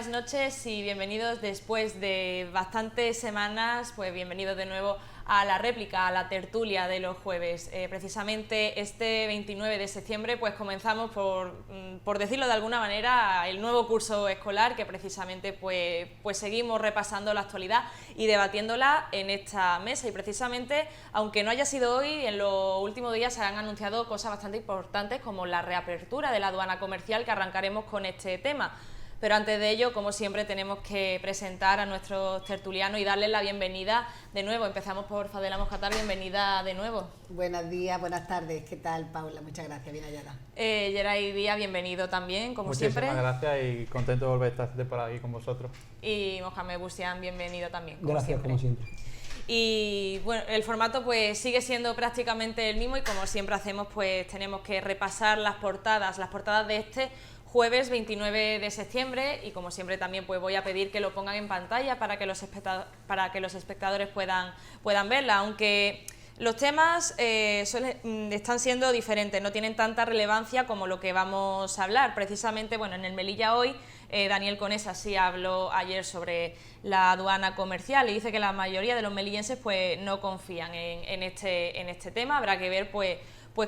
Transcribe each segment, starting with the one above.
buenas noches y bienvenidos después de bastantes semanas, pues bienvenidos de nuevo a la réplica, a la tertulia de los jueves. Precisamente este 29 de septiembre pues comenzamos, por decirlo de alguna manera, el nuevo curso escolar que precisamente pues seguimos repasando la actualidad y debatiéndola en esta mesa. Y precisamente, aunque no haya sido hoy, en los últimos días se han anunciado cosas bastante importantes como la reapertura de la aduana comercial, que arrancaremos con este tema. Pero antes de ello, como siempre, tenemos que presentar a nuestros tertulianos y darles la bienvenida de nuevo. Empezamos por Fadela Moscatar, bienvenida de nuevo. Buenos días, buenas tardes. ¿Qué tal, Paula? Muchas gracias, bien hallada. Geray Díaz, bienvenido también, como siempre. Muchísimas gracias y contento de volver esta temporada aquí con vosotros. Y Mohamed Busian, bienvenido también, Gracias, como siempre. Y bueno, el formato pues sigue siendo prácticamente el mismo y como siempre hacemos, pues tenemos que repasar las portadas de este jueves 29 de septiembre y como siempre también pues voy a pedir que lo pongan en pantalla para que los espectadores puedan verla, aunque los temas están siendo diferentes, no tienen tanta relevancia como lo que vamos a hablar. Precisamente, bueno, en el Melilla hoy, Daniel Conesa sí habló ayer sobre la aduana comercial y dice que la mayoría de los melillenses pues no confían en este tema. Habrá que ver pues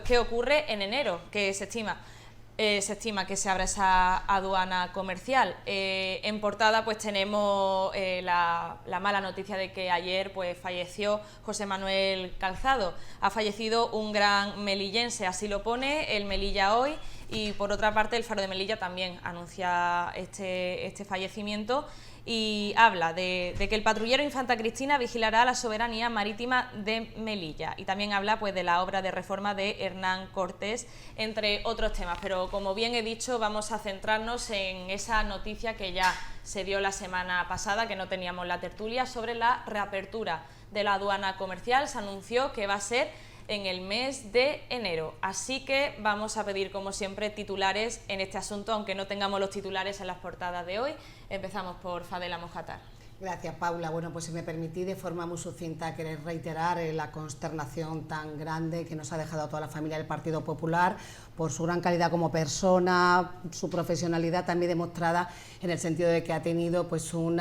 qué ocurre en enero, que se estima que se abra esa aduana comercial. En portada pues tenemos la mala noticia de que ayer pues falleció José Manuel Calzado. Ha fallecido un gran melillense, así lo pone el Melilla hoy, y por otra parte el Faro de Melilla también anuncia este fallecimiento y habla de que el patrullero Infanta Cristina vigilará la soberanía marítima de Melilla, y también habla pues de la obra de reforma de Hernán Cortés, entre otros temas. Pero como bien he dicho, vamos a centrarnos en esa noticia que ya se dio la semana pasada, que no teníamos la tertulia, sobre la reapertura de la aduana comercial. Se anunció que va a ser en el mes de enero, así que vamos a pedir como siempre titulares en este asunto, aunque no tengamos los titulares en las portadas de hoy. Empezamos por Fadela Moscatar. Gracias, Paula. Bueno, pues si me permitís, de forma muy sucinta, querer reiterar la consternación tan grande que nos ha dejado a toda la familia del Partido Popular por su gran calidad como persona, su profesionalidad también demostrada en el sentido de que ha tenido pues un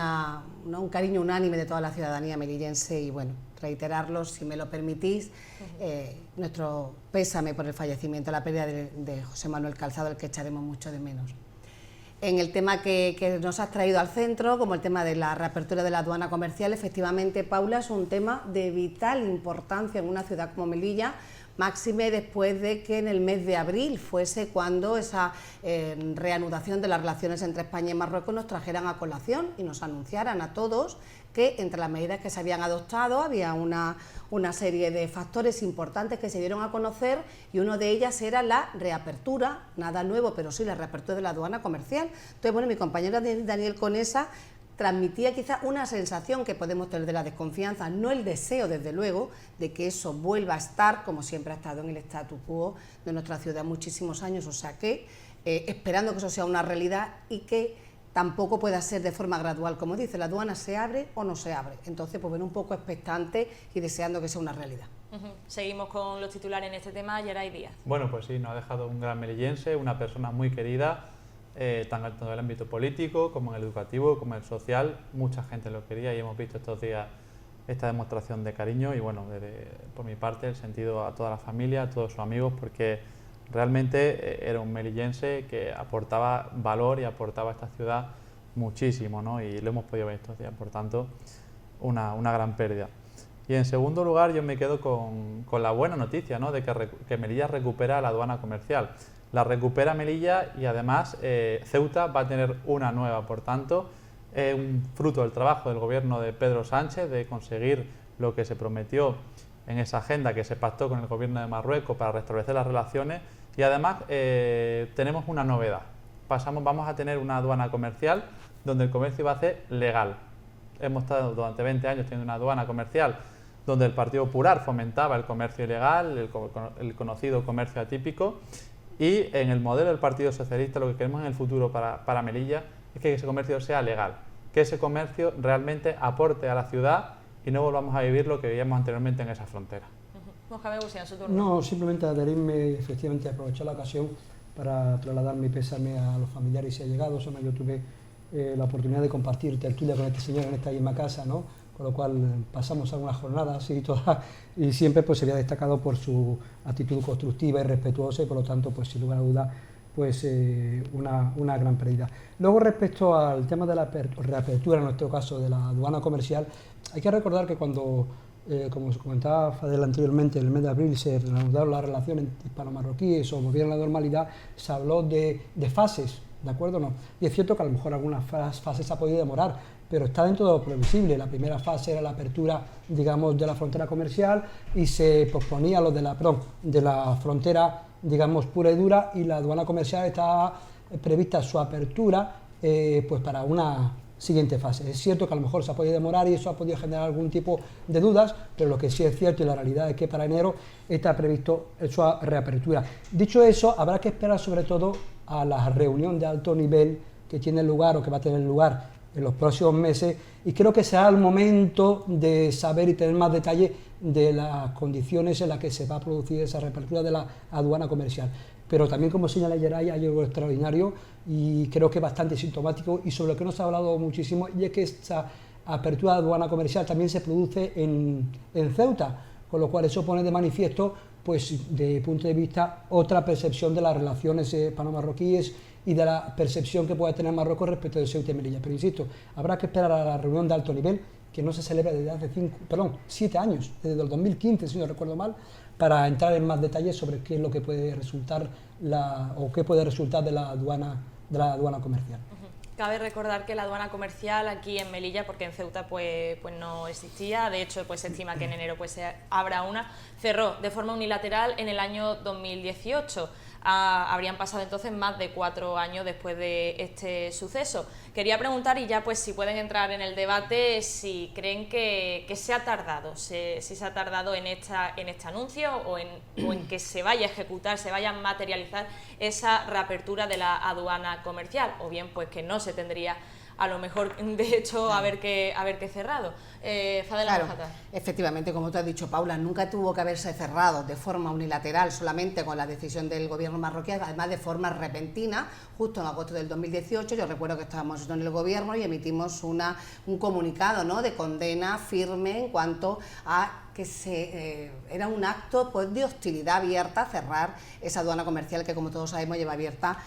cariño unánime de toda la ciudadanía melillense. Y bueno, reiterarlo, si me lo permitís, nuestro pésame por el fallecimiento, la pérdida de José Manuel Calzado, el que echaremos mucho de menos. En el tema que nos has traído al centro, como el tema de la reapertura de la aduana comercial, efectivamente, Paula, es un tema de vital importancia en una ciudad como Melilla, máxime después de que en el mes de abril fuese cuando esa reanudación de las relaciones entre España y Marruecos nos trajeran a colación y nos anunciaran a todos que entre las medidas que se habían adoptado había una serie de factores importantes que se dieron a conocer, y uno de ellas era la reapertura, nada nuevo, pero sí la reapertura de la aduana comercial. Entonces, bueno, mi compañero Daniel Conesa transmitía quizá una sensación que podemos tener de la desconfianza, no el deseo, desde luego, de que eso vuelva a estar como siempre ha estado en el statu quo de nuestra ciudad muchísimos años, o sea que esperando que eso sea una realidad y que tampoco pueda ser de forma gradual, como dice, la aduana se abre o no se abre. Entonces, pues bueno, un poco expectante y deseando que sea una realidad. Seguimos con los titulares en este tema. Geray Díaz. Bueno, pues sí, nos ha dejado un gran melillense, una persona muy querida, tanto en el ámbito político como en el educativo, como en el social. Mucha gente lo quería y hemos visto estos días esta demostración de cariño y bueno, por mi parte, el sentido a toda la familia, a todos sus amigos, porque realmente era un melillense que aportaba valor y aportaba a esta ciudad muchísimo, ¿no? Y lo hemos podido ver estos días, por tanto, una gran pérdida. Y en segundo lugar, yo me quedo con la buena noticia, ¿no? De que Melilla recupera la aduana comercial. La recupera Melilla y además Ceuta va a tener una nueva, por tanto, un fruto del trabajo del gobierno de Pedro Sánchez de conseguir lo que se prometió en esa agenda que se pactó con el gobierno de Marruecos para restablecer las relaciones. Y además tenemos una novedad, vamos a tener una aduana comercial donde el comercio va a ser legal. Hemos estado durante 20 años teniendo una aduana comercial donde el Partido Popular fomentaba el comercio ilegal, el conocido comercio atípico, y en el modelo del Partido Socialista lo que queremos en el futuro para Melilla es que ese comercio sea legal, que ese comercio realmente aporte a la ciudad y no volvamos a vivir lo que vivíamos anteriormente en esa frontera. Mohamed Busian, su turno. No, simplemente adherirme, efectivamente, aprovechar la ocasión para trasladar mi pésame a los familiares y allegados. Además, yo tuve la oportunidad de compartir tertulia con este señor en esta misma casa, ¿no? Con lo cual pasamos algunas jornadas y siempre pues se había destacado por su actitud constructiva y respetuosa y por lo tanto pues sin lugar a dudas pues una gran pérdida. Luego respecto al tema de la reapertura, en nuestro caso de la aduana comercial, hay que recordar que cuando, como os comentaba Fadel anteriormente, en el mes de abril se reanudaron las relaciones hispano-marroquíes o volvieron a la normalidad, se habló de fases, ¿de acuerdo o no? Y es cierto que a lo mejor algunas fases se ha podido demorar, pero está dentro de lo previsible. La primera fase era la apertura, digamos, de la frontera comercial y se posponía lo de la frontera, digamos, pura y dura, y la aduana comercial estaba prevista su apertura pues para una siguiente fase. Es cierto que a lo mejor se ha podido demorar y eso ha podido generar algún tipo de dudas, pero lo que sí es cierto y la realidad es que para enero está previsto su reapertura. Dicho eso, habrá que esperar sobre todo a la reunión de alto nivel que tiene lugar o que va a tener lugar en los próximos meses, y creo que será el momento de saber y tener más detalle de las condiciones en las que se va a producir esa reapertura de la aduana comercial. Pero también, como señala Geray, hay algo extraordinario y creo que bastante sintomático y sobre lo que no se ha hablado muchísimo, y es que esta apertura de aduana comercial también se produce en Ceuta, con lo cual eso pone de manifiesto, pues, de punto de vista, otra percepción de las relaciones hispano-marroquíes y de la percepción que puede tener Marruecos respecto de Ceuta y Melilla. Pero insisto, habrá que esperar a la reunión de alto nivel, que no se celebra desde hace 7 años, desde el 2015, si no recuerdo mal, para entrar en más detalles sobre qué es lo que puede resultar qué puede resultar de la aduana comercial. Cabe recordar que la aduana comercial aquí en Melilla, porque en Ceuta pues no existía, de hecho pues se estima que en enero pues habrá una, cerró de forma unilateral en el año 2018. Habrían pasado entonces más de 4 años después de este suceso. Quería preguntar, y ya pues si pueden entrar en el debate, si creen que se ha tardado, si se ha tardado en este anuncio o en que se vaya a ejecutar, se vaya a materializar esa reapertura de la aduana comercial, o bien pues que no se tendría a lo mejor de hecho haber que cerrado. Fadel Al-Mohattab. Efectivamente, como tú has dicho, Paula, nunca tuvo que haberse cerrado de forma unilateral solamente con la decisión del gobierno marroquí, además de forma repentina, justo en agosto del 2018. Yo recuerdo que estábamos en el gobierno y emitimos un comunicado, ¿no?, de condena firme en cuanto a que era un acto pues de hostilidad abierta cerrar esa aduana comercial que, como todos sabemos, lleva abierta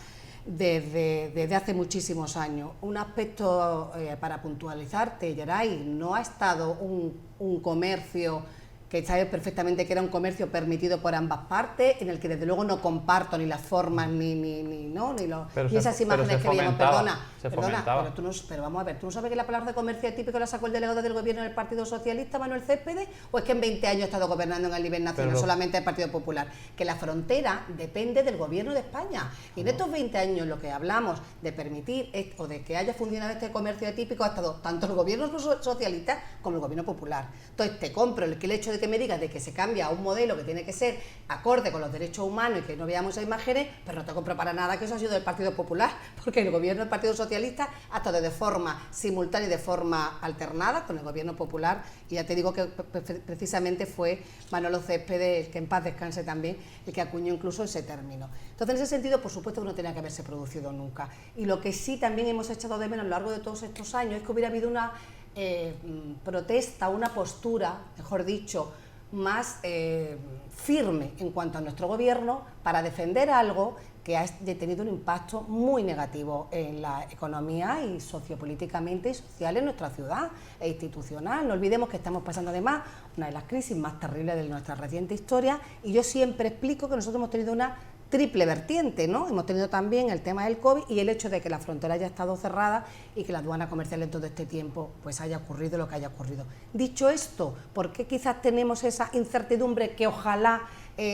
desde hace muchísimos años. Un aspecto para puntualizarte, Geray, no ha estado un comercio que sabes perfectamente que era un comercio permitido por ambas partes, en el que desde luego no comparto ni las formas ni esas imágenes que vimos. Perdona, pero vamos a ver, ¿tú no sabes que la palabra de comercio típico la sacó el delegado del gobierno del Partido Socialista, Manuel Céspedes, o es que en 20 años ha estado gobernando en el nivel nacional solamente el Partido Popular? Que la frontera depende del gobierno de España, y en estos 20 años lo que hablamos de permitir o de que haya funcionado este comercio típico ha estado tanto el gobierno socialista como el gobierno popular. Entonces te compro el hecho de que me digas de que se cambia a un modelo que tiene que ser acorde con los derechos humanos y que no veamos esas imágenes, pero no te compro para nada que eso ha sido del Partido Popular, porque el gobierno del Partido Socialista ha estado de forma simultánea y de forma alternada con el gobierno popular, y ya te digo que precisamente fue Manolo Céspedes, el que en paz descanse también, el que acuñó incluso ese término. Entonces, en ese sentido, por supuesto que no tenía que haberse producido nunca, y lo que sí también hemos echado de menos a lo largo de todos estos años es que hubiera habido una protesta, una postura, mejor dicho, más firme en cuanto a nuestro gobierno para defender algo que ha tenido un impacto muy negativo en la economía y sociopolíticamente y social en nuestra ciudad e institucional. No olvidemos que estamos pasando además una de las crisis más terribles de nuestra reciente historia, y yo siempre explico que nosotros hemos tenido una triple vertiente, ¿no? Hemos tenido también el tema del COVID y el hecho de que la frontera haya estado cerrada y que la aduana comercial en todo este tiempo pues haya ocurrido lo que haya ocurrido. Dicho esto, ¿por qué quizás tenemos esa incertidumbre que ojalá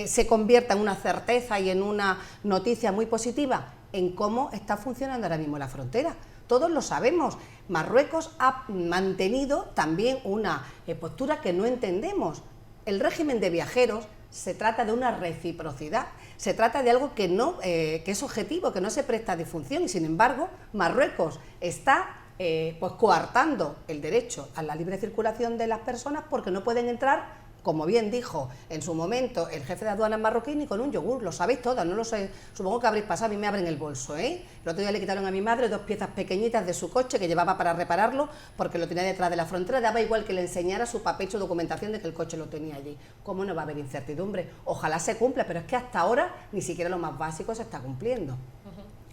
se convierta en una certeza y en una noticia muy positiva? En cómo está funcionando ahora mismo la frontera. Todos lo sabemos. Marruecos ha mantenido también una postura que no entendemos. El régimen de viajeros se trata de una reciprocidad, se trata de algo que es objetivo, que no se presta a disfunción, y sin embargo Marruecos está pues coartando el derecho a la libre circulación de las personas porque no pueden entrar como bien dijo en su momento el jefe de aduanas marroquí, ni con un yogur, lo sabéis todas, no lo sé, supongo que habréis pasado, a mí me abren el bolso, ¿eh? El otro día le quitaron a mi madre 2 piezas pequeñitas de su coche que llevaba para repararlo, porque lo tenía detrás de la frontera, daba igual que le enseñara su papel, su documentación de que el coche lo tenía allí. ¿Cómo no va a haber incertidumbre? Ojalá se cumpla, pero es que hasta ahora ni siquiera lo más básico se está cumpliendo.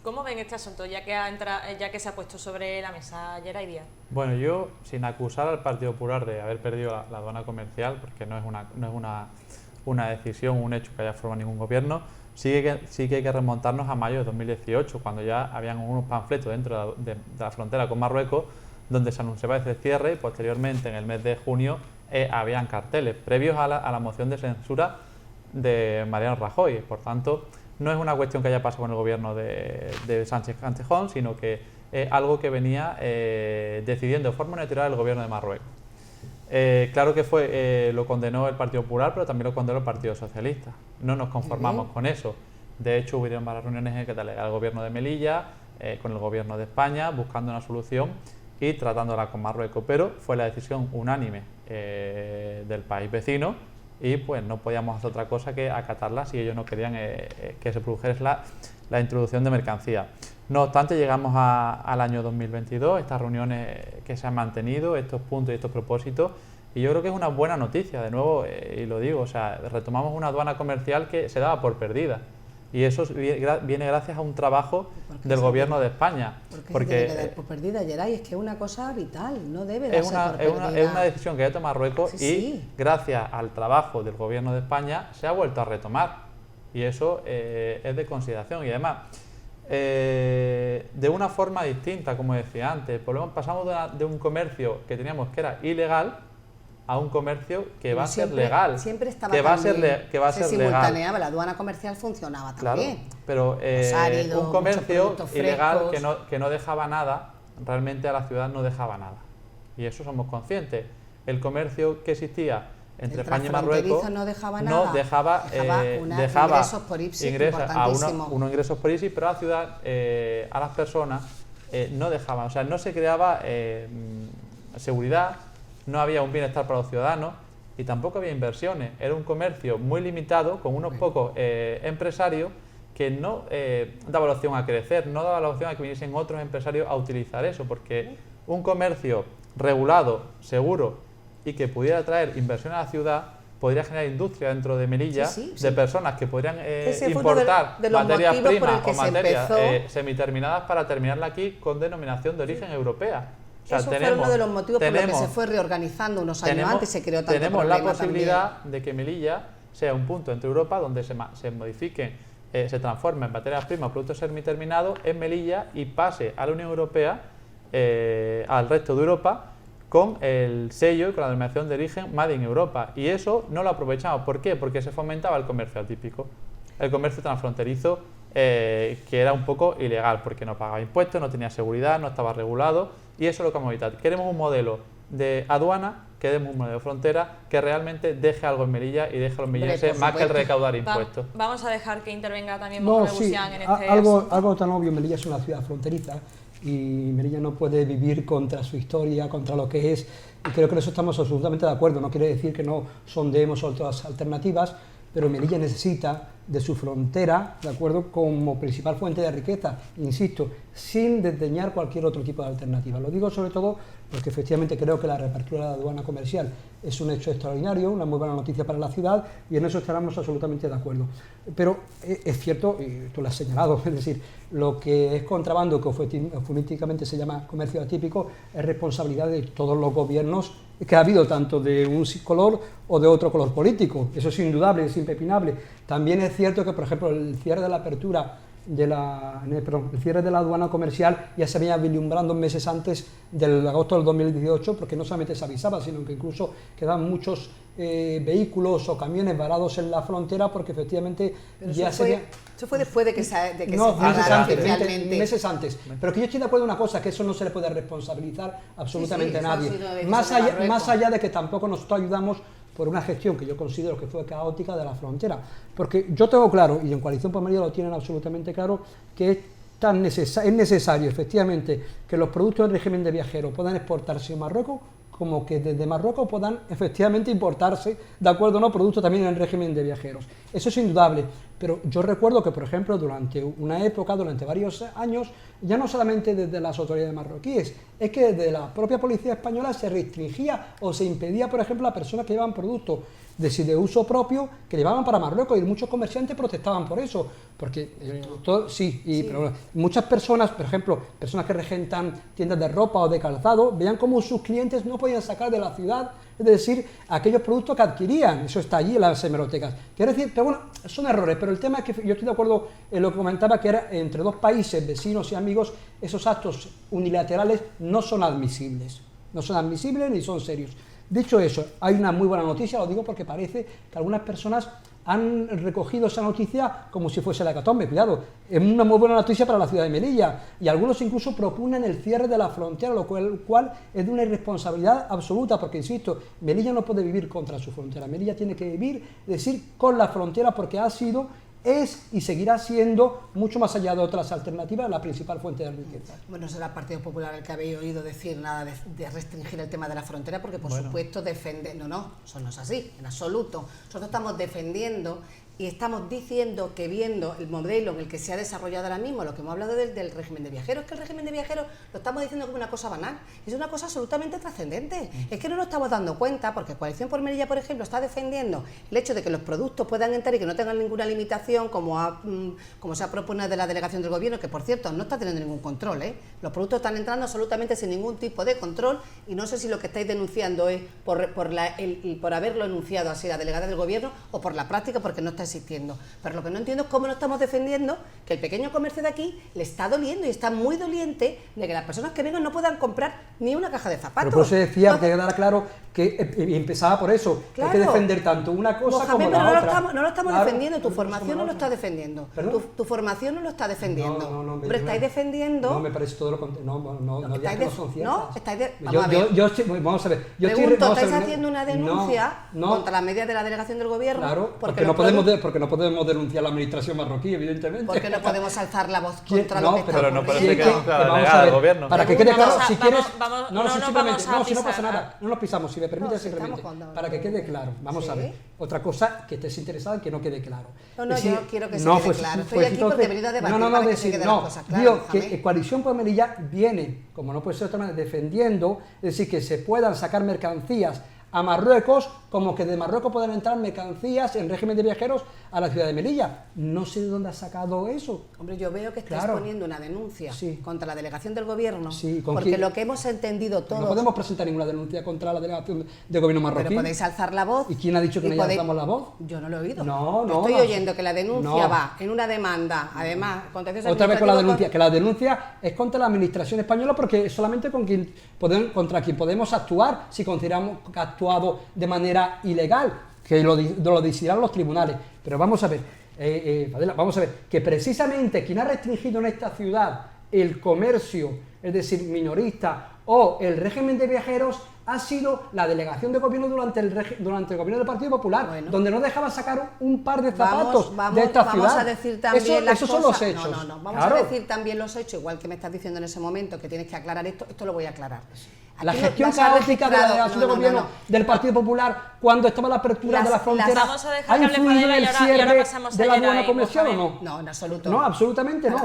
¿Cómo ven este asunto, ya que se ha puesto sobre la mesa Geray Díaz? Bueno, yo, sin acusar al Partido Popular de haber perdido la aduana comercial, porque no es una decisión, un hecho que haya formado ningún gobierno, sí que hay que remontarnos a mayo de 2018, cuando ya habían unos panfletos dentro de la frontera con Marruecos, donde se anunciaba ese cierre, y posteriormente, en el mes de junio, habían carteles previos a la moción de censura de Mariano Rajoy. Por tanto, no es una cuestión que haya pasado con el gobierno de Sánchez Cantejón, sino que es algo que venía decidiendo de forma unilateral el gobierno de Marruecos. Claro que lo condenó el Partido Popular, pero también lo condenó el Partido Socialista. No nos conformamos con eso. De hecho, hubieron varias reuniones en que delegaba el gobierno de Melilla, con el gobierno de España, buscando una solución y tratándola con Marruecos, pero fue la decisión unánime del país vecino, y pues no podíamos hacer otra cosa que acatarla si ellos no querían que se produjese la introducción de mercancía. No obstante, llegamos al año 2022, estas reuniones que se han mantenido, estos puntos y estos propósitos, y yo creo que es una buena noticia, de nuevo, y lo digo, o sea, retomamos una aduana comercial que se daba por perdida, y eso viene gracias a un trabajo del gobierno de España. Porque se debe dar por perdida, Geray, es que es una cosa vital, no debe darse por perdida. Es una decisión que ha tomado Marruecos, sí, y sí, gracias al trabajo del gobierno de España se ha vuelto a retomar, y eso es de consideración. Y además, de una forma distinta, como decía antes, pasamos de un comercio que teníamos que era ilegal a un comercio que va a ser legal, siempre estaba que va a ser legal. Simultaneaba, la aduana comercial funcionaba también. Claro, pero un comercio ilegal que no dejaba nada, realmente a la ciudad no dejaba nada. Y eso somos conscientes. El comercio que existía entre España y Marruecos no dejaba nada, dejaba ingresos por IPSI, unos ingresos por IPSI, pero a la ciudad, a las personas, no dejaban, o sea, no se creaba seguridad, no había un bienestar para los ciudadanos y tampoco había inversiones. Era un comercio muy limitado, con unos pocos empresarios que no daba la opción a crecer, no daba la opción a que viniesen otros empresarios a utilizar eso, porque un comercio regulado, seguro y que pudiera traer inversión a la ciudad, podría generar industria dentro de Melilla, de personas que podrían importar materias primas o materias semiterminadas para terminarla aquí con denominación de origen europea. O sea, eso fue uno de los motivos por los que se fue reorganizando unos años antes y se creó tanto problema. Tenemos la posibilidad de que Melilla sea un punto entre Europa donde se modifiquen, se transformen en materias primas o productos semiterminados en Melilla y pase a la Unión Europea, al resto de Europa, con el sello y con la denominación de origen Made in Europa. Y eso no lo aprovechamos. ¿Por qué? Porque se fomentaba el comercio atípico, el comercio transfronterizo, que era un poco ilegal, porque no pagaba impuestos, no tenía seguridad, no estaba regulado, y eso es lo que vamos a evitar. Queremos un modelo de aduana, queremos un modelo de frontera que realmente deje algo en Melilla y deje a los melillenses más que el recaudar impuestos. Vamos a dejar que intervenga también Mohamed Bouchian en este algo tan obvio. Melilla es una ciudad fronteriza y Melilla no puede vivir contra su historia, contra lo que es, y creo que en eso estamos absolutamente de acuerdo. No quiere decir que no sondemos otras alternativas, pero Melilla necesita de su frontera, ¿de acuerdo?, como principal fuente de riqueza, insisto, sin desdeñar cualquier otro tipo de alternativa. Lo digo sobre todo porque efectivamente creo que la reapertura de la aduana comercial es un hecho extraordinario, una muy buena noticia para la ciudad, y en eso estaremos absolutamente de acuerdo. Pero es cierto, y tú lo has señalado, es decir, lo que es contrabando, que eufemísticamente se llama comercio atípico, es responsabilidad de todos los gobiernos que ha habido, tanto de un color o de otro color político. Eso es indudable, es impepinable. También es cierto que, por ejemplo, el cierre de la apertura el cierre de la aduana comercial ya se venía vislumbrando meses antes del agosto del 2018, porque no solamente se avisaba, sino que incluso quedaban muchos vehículos o camiones varados en la frontera, porque efectivamente pero ya eso fue después de que se meses antes. Pero que yo estoy de acuerdo en una cosa, que eso no se le puede responsabilizar absolutamente a nadie. Más allá de que tampoco nosotros ayudamos por una gestión que yo considero que fue caótica de la frontera. Porque yo tengo claro, y en Coalición por Melilla lo tienen absolutamente claro, que es necesario efectivamente que los productos en régimen de viajero puedan exportarse a Marruecos como que desde Marruecos puedan efectivamente importarse, de acuerdo, ¿no?, productos también en el régimen de viajeros. Eso es indudable, pero yo recuerdo que, por ejemplo, durante una época, durante varios años, ya no solamente desde las autoridades marroquíes, es que desde la propia policía española se restringía o se impedía, por ejemplo, a personas que llevaban productos de uso propio que llevaban para Marruecos, y muchos comerciantes protestaban por eso, porque pero muchas personas, por ejemplo, personas que regentan tiendas de ropa o de calzado, veían cómo sus clientes no podían sacar de la ciudad, es decir, aquellos productos que adquirían. Eso está allí en las hemerotecas. Quiero decir, pero bueno, son errores, pero el tema es que yo estoy de acuerdo en lo que comentaba, que era entre dos países, vecinos y amigos, esos actos unilaterales no son admisibles, ni son serios. Dicho eso, hay una muy buena noticia, lo digo porque parece que algunas personas han recogido esa noticia como si fuese la hecatombe. Cuidado, es una muy buena noticia para la ciudad de Melilla, y algunos incluso proponen el cierre de la frontera, lo cual es de una irresponsabilidad absoluta, porque, insisto, Melilla no puede vivir contra su frontera, Melilla tiene que vivir, es decir, con la frontera, porque ha sido, es y seguirá siendo, mucho más allá de otras alternativas, la principal fuente de riqueza. Bueno, será el Partido Popular el que habéis oído decir nada de restringir el tema de la frontera, porque por supuesto defiende... No, eso no es así, en absoluto. Nosotros estamos defendiendo y estamos diciendo que, viendo el modelo en el que se ha desarrollado ahora mismo, lo que hemos hablado del régimen de viajeros, es que el régimen de viajeros lo estamos diciendo como una cosa banal, es una cosa absolutamente trascendente. Es que no nos estamos dando cuenta, porque Coalición por Melilla, por ejemplo, está defendiendo el hecho de que los productos puedan entrar y que no tengan ninguna limitación, como se ha propuesto de la delegación del gobierno, que por cierto no está teniendo ningún control, ¿eh? Los productos están entrando absolutamente sin ningún tipo de control, y no sé si lo que estáis denunciando es por haberlo enunciado así la delegada del gobierno, o por la práctica, porque no está existiendo. Pero lo que no entiendo es cómo no estamos defendiendo que el pequeño comercio de aquí le está doliendo, y está muy doliente de que las personas que vengan no puedan comprar ni una caja de zapatos. Pero por eso decía, que quedara claro que empezaba por eso. Claro. Hay que defender tanto una cosa como la otra. No lo estamos defendiendo, tu formación no lo está defendiendo. Tu formación no lo está defendiendo. Hombre, estáis defendiendo... No, me parece todo lo contrario. No digas que no son ciertas. Vamos a ver. ¿Estáis haciendo una denuncia contra la medida de la delegación del gobierno? Claro, porque no podemos denunciar a la administración marroquí, evidentemente. Porque no podemos alzar la voz contra lo que está pero no parece que denuncia a la delegada del gobierno. Para que quede claro, si quieres... si no pasa nada, no nos pisamos, si me permite, simplemente, para que quede claro. Vamos a ver, otra cosa que estés interesada en que no quede claro. Yo quiero que se quede claro. Estoy aquí porque he venido a debatir para que se queden las cosas claras. Digo que Coalición por Melilla viene, como no puede ser de otra manera, defendiendo, es decir, que se puedan sacar mercancías a Marruecos, como que de Marruecos puedan entrar mercancías en régimen de viajeros a la ciudad de Melilla. No sé de dónde ha sacado eso. Hombre, yo veo que estáis poniendo una denuncia contra la delegación del gobierno, porque ¿quién? Lo que hemos entendido todos... No podemos presentar ninguna denuncia contra la delegación del gobierno marroquí. Pero podéis alzar la voz. ¿Y quién ha dicho que no alzamos la voz? Yo no lo he oído. No. Estoy oyendo que la denuncia va en una demanda, además, otra vez con la denuncia, que la denuncia es contra la administración española, porque es solamente contra quien podemos actuar si consideramos que ha actuado de manera ilegal, que lo decidirán los tribunales. Pero vamos a ver, que precisamente quien ha restringido en esta ciudad el comercio, es decir, minorista, o el régimen de viajeros, ha sido la delegación de gobierno durante el gobierno del Partido Popular, donde no dejaba sacar un par de zapatos de esta ciudad. Vamos a decir también esos son los hechos. Vamos a decir también los hechos, igual que me estás diciendo en ese momento que tienes que aclarar esto lo voy a aclarar. La gestión caótica de la delegación de gobierno del Partido Popular, cuando estaba la apertura de la frontera, ¿ha influido en el cierre de la aduana comercial o no? No, en absoluto. No, absolutamente no.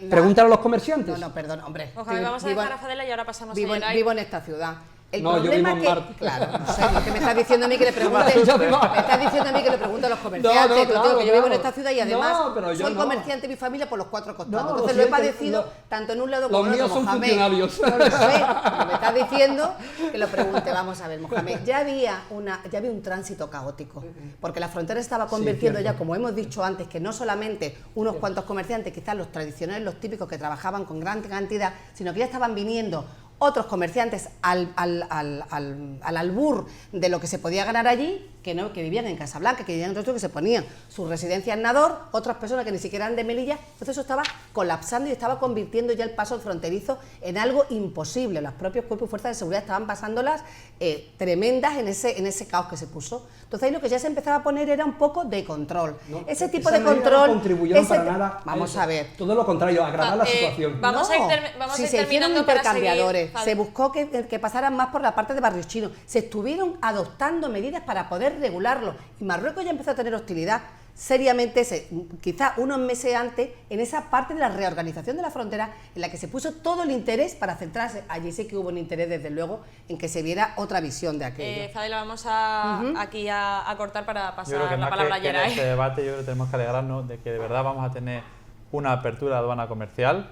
Pregúntale a los comerciantes. No, perdón, hombre. Vamos a dejar a Fadela y ahora pasamos a Yeray. Vivo en esta ciudad. El no, yo vivo en Marte. Claro, no sé, lo que me estás diciendo a mí que le pregunte. Me estás diciendo a mí que le pregunte a los comerciantes. Que yo vivo en esta ciudad y además soy comerciante de mi familia por los cuatro costados. Entonces lo he padecido tanto en un lado como en otro. Los míos son funcionarios. No lo sé, pero me estás diciendo que lo pregunte. Vamos a ver, Mohamed. Ya había un tránsito caótico, porque la frontera estaba convirtiendo ya, como hemos dicho antes, que no solamente unos cuantos comerciantes, quizás los tradicionales, los típicos que trabajaban con gran cantidad, sino que ya estaban viniendo otros comerciantes al albur de lo que se podía ganar allí, que vivían en Casablanca, que vivían en otro, que se ponían su residencia en Nador, otras personas que ni siquiera eran de Melilla. Entonces eso estaba colapsando y estaba convirtiendo ya el paso fronterizo en algo imposible. Los propios cuerpos y fuerzas de seguridad estaban pasándolas tremendas en ese caos que se puso. Entonces ahí lo que ya se empezaba a poner era un poco de control. No, ese tipo de control... No contribuyeron para nada. Vamos a ver. Todo lo contrario, agravar la situación. Vamos a ir si se hicieron intercambiadores, se buscó que pasaran más por la parte de barrios chinos, se estuvieron adoptando medidas para poder regularlo, y Marruecos ya empezó a tener hostilidad seriamente, quizá unos meses antes, en esa parte de la reorganización de la frontera, en la que se puso todo el interés para centrarse. Allí sí que hubo un interés, desde luego, en que se viera otra visión de aquello. Fadela, vamos aquí a cortar para pasar yo creo que la palabra a Yeray. En este debate yo creo que tenemos que alegrarnos de que de verdad vamos a tener una apertura de aduana comercial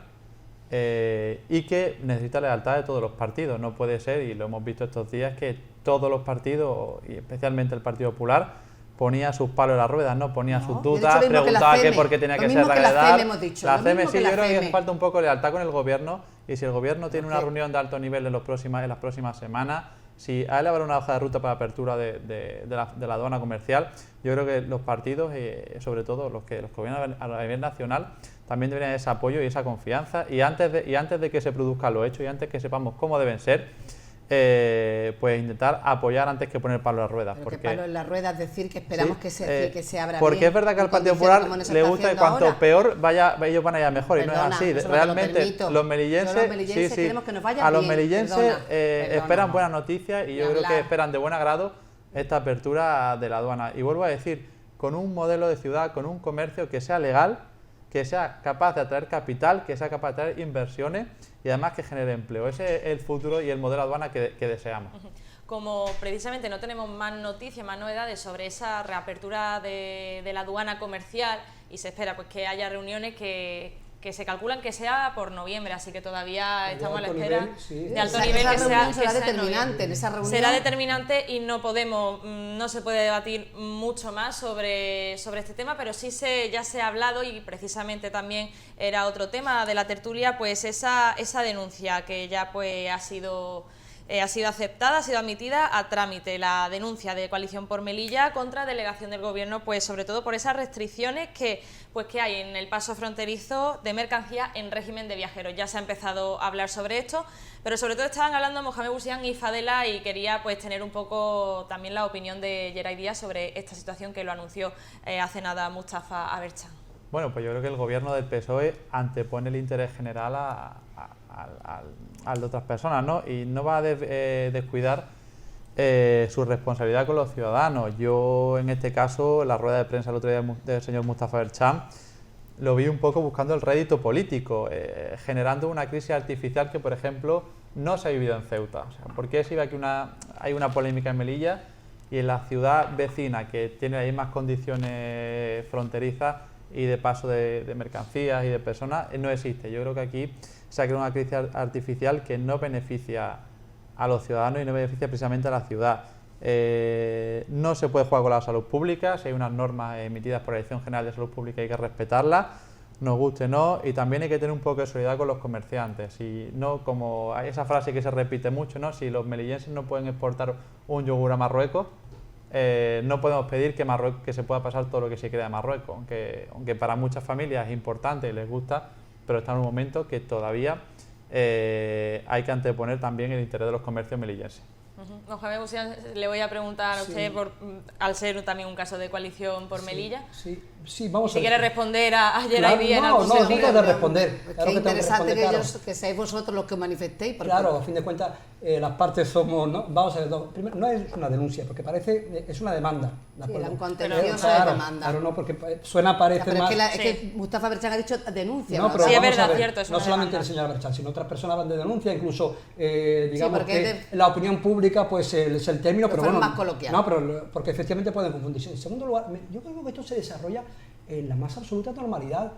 y que necesita lealtad de todos los partidos. No puede ser, y lo hemos visto estos días, que todos los partidos, y especialmente el Partido Popular, ponía sus palos en las ruedas, ¿no? Ponía sus dudas, preguntaba que por qué tenía que ser la gravedad. La CEME, sí, yo creo que hace falta un poco de lealtad con el gobierno, y si el gobierno tiene una reunión de alto nivel en las próximas semanas, si ha elaborado una hoja de ruta para apertura de la aduana comercial, yo creo que los partidos, sobre todo los que gobiernan a nivel nacional, también deberían ese apoyo y esa confianza, y antes de que se produzcan los hechos y antes que sepamos cómo deben ser, pues intentar apoyar antes que poner palo en las ruedas. Pero porque palo en las ruedas, decir que esperamos que se abra porque bien, es verdad que al Partido Popular le gusta que cuanto peor vaya, ellos van a ir mejor. Perdona, y no es así. Realmente los melillenses queremos que nos vaya a los bien. melillenses esperan buenas noticias, y yo creo que esperan de buen agrado esta apertura de la aduana. Y vuelvo a decir, con un modelo de ciudad, con un comercio que sea legal, que sea capaz de atraer capital, que sea capaz de atraer inversiones y además que genere empleo. Ese es el futuro y el modelo de aduana que deseamos. Como precisamente no tenemos más noticias, más novedades sobre esa reapertura de la aduana comercial, y se espera pues que haya reuniones que se calculan que sea por noviembre, así que todavía estamos a la espera de alto nivel, que sea determinante. En esa reunión será determinante, y no se puede debatir mucho más sobre este tema, pero sí ya se ha hablado, y precisamente también era otro tema de la tertulia, pues esa denuncia que ya pues ha sido aceptada, ha sido admitida a trámite, la denuncia de Coalición por Melilla contra delegación del Gobierno, pues sobre todo por esas restricciones que hay en el paso fronterizo de mercancía en régimen de viajeros. Ya se ha empezado a hablar sobre esto, pero sobre todo estaban hablando Mohamed Bouziane y Fadela, y quería pues tener un poco también la opinión de Yeray Díaz sobre esta situación que lo anunció hace nada Mustafa Aberchan. Bueno, pues yo creo que el Gobierno del PSOE antepone el interés general al de otras personas, ¿no? Y no va a descuidar su responsabilidad con los ciudadanos. Yo, en este caso, la rueda de prensa el otro día del señor Mustafa Aberchan, lo vi un poco buscando el rédito político, generando una crisis artificial que, por ejemplo, no se ha vivido en Ceuta. O sea, ¿por qué se ve que hay una polémica en Melilla y en la ciudad vecina, que tiene las mismas condiciones fronterizas y de paso de mercancías y de personas, no existe? Yo creo que aquí se ha creado una crisis artificial que no beneficia a los ciudadanos y no beneficia precisamente a la ciudad. No se puede jugar con la salud pública. Si hay unas normas emitidas por la Dirección General de Salud Pública, hay que respetarlas, nos guste o no, y también hay que tener un poco de solidaridad con los comerciantes. Y no, como hay esa frase que se repite mucho, ¿no? Si los melillenses no pueden exportar un yogur a Marruecos, no podemos pedir que se pueda pasar todo lo que se crea de Marruecos, aunque para muchas familias es importante y les gusta, pero está en un momento que todavía hay que anteponer también el interés de los comercios melillenses. Mohamed Bouziane, le voy a preguntar a usted, al ser también un caso de Coalición por Melilla. Sí, vamos si quiere responder a Yeray Díaz. No, tengo que responder. Qué interesante que seáis vosotros los que manifestéis. Claro, a fin de cuentas, las partes somos, ¿no? Vamos a ver, primero, no es una denuncia, porque parece, es una demanda. Un contencioso de demanda. Claro, no, porque parece más... Es que Mustafa Aberchan ha dicho denuncia. No, pero sí, es verdad, cierto. No solamente el señor Aberchan, sino otras personas van de denuncia, incluso, digamos que la opinión pública, pues es el término, pero bueno... más coloquial. No, pero porque efectivamente pueden confundirse. En segundo lugar, yo creo que esto se desarrolla en la más absoluta normalidad.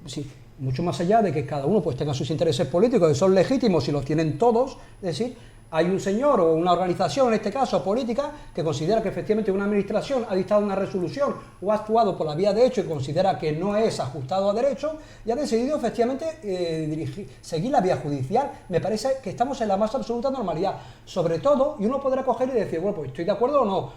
Sí, mucho más allá de que cada uno pues tenga sus intereses políticos, que son legítimos y los tienen todos, es decir, hay un señor o una organización, en este caso política, que considera que efectivamente una administración ha dictado una resolución o ha actuado por la vía de hecho y considera que no es ajustado a derecho y ha decidido efectivamente seguir la vía judicial. Me parece que estamos en la más absoluta normalidad, sobre todo, y uno podrá coger y decir, bueno, pues estoy de acuerdo o no,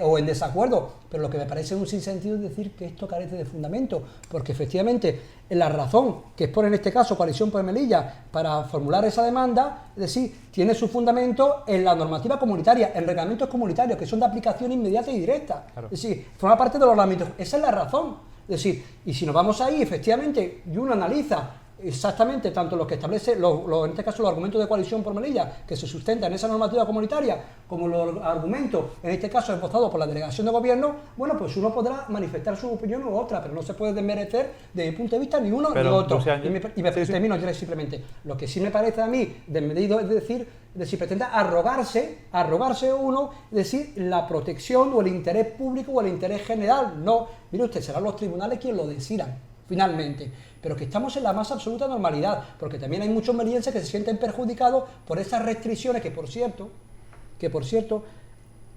o en desacuerdo, pero lo que me parece un sinsentido es decir que esto carece de fundamento, porque efectivamente la razón que expone en este caso Coalición por Melilla para formular esa demanda, es decir, tiene su fundamento en la normativa comunitaria, en reglamentos comunitarios que son de aplicación inmediata y directa. Claro. Es decir, forma parte de los reglamentos. Esa es la razón. Es decir, y si nos vamos ahí, efectivamente, y uno analiza exactamente tanto lo que establece, en este caso los argumentos de Coalición por Melilla, que se sustentan en esa normativa comunitaria, como los argumentos, en este caso esbozados por la delegación de gobierno, bueno, pues uno podrá manifestar su opinión u otra, pero no se puede desmerecer desde mi punto de vista ni uno ni otro. Termino yo simplemente. Lo que sí me parece a mí desmedido es decir, pretende arrogarse uno, es decir, la protección o el interés público o el interés general. No, mire usted, serán los tribunales quienes lo decidan, finalmente. Pero que estamos en la más absoluta normalidad, porque también hay muchos melienses que se sienten perjudicados por esas restricciones que, por cierto,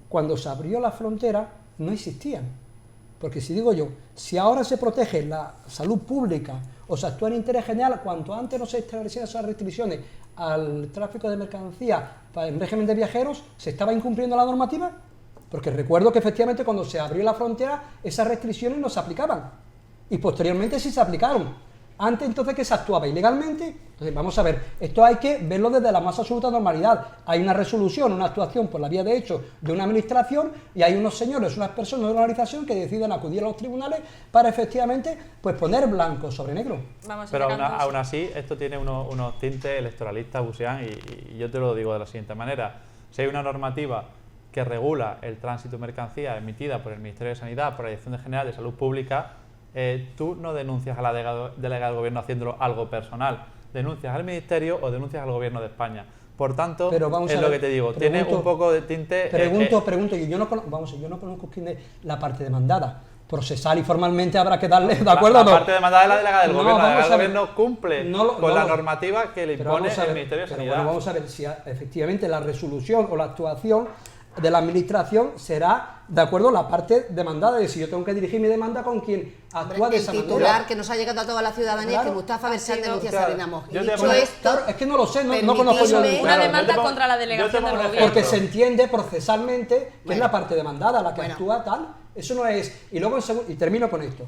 cuando se abrió la frontera no existían. Porque si digo yo, si ahora se protege la salud pública o se actúa en interés general, cuanto antes no se establecieran esas restricciones al tráfico de mercancías en régimen de viajeros, ¿se estaba incumpliendo la normativa? Porque recuerdo que efectivamente cuando se abrió la frontera esas restricciones no se aplicaban y posteriormente sí se aplicaron. Antes entonces que se actuaba ilegalmente, entonces vamos a ver, esto hay que verlo desde la más absoluta normalidad. Hay una resolución, una actuación por la vía de hecho de una administración y hay unos señores, unas personas de una organización que deciden acudir a los tribunales para efectivamente pues poner blanco sobre negro. Pero aún así esto tiene unos tintes electoralistas, Busián, y yo te lo digo de la siguiente manera. Si hay una normativa que regula el tránsito de mercancías emitida por el Ministerio de Sanidad, por la Dirección General de Salud Pública, tú no denuncias a la delegada del gobierno haciéndolo algo personal, denuncias al ministerio o denuncias al gobierno de España. Por tanto, es lo que te digo, tiene un poco de tinte... Pregunto, yo no conozco quién es la parte demandada. Procesal y formalmente habrá que darle, ¿de acuerdo o no? La parte demandada es la delegada del gobierno, la delegada del gobierno cumple con la normativa que le impone el Ministerio de Sanidad. Bueno, vamos a ver si efectivamente la resolución o la actuación de la administración será de acuerdo a la parte demandada, de si yo tengo que dirigir mi demanda con quien actúa de esa manera. El titular que nos ha llegado a toda la ciudadanía, claro, que Mustafa Berchan denuncia a Sabrina Moj. Y dicho esto, claro, es que no lo sé, no conozco yo una demanda contra la delegación del gobierno. Porque se entiende procesalmente que es la parte demandada la que actúa tal. Eso no es. Y luego y termino con esto.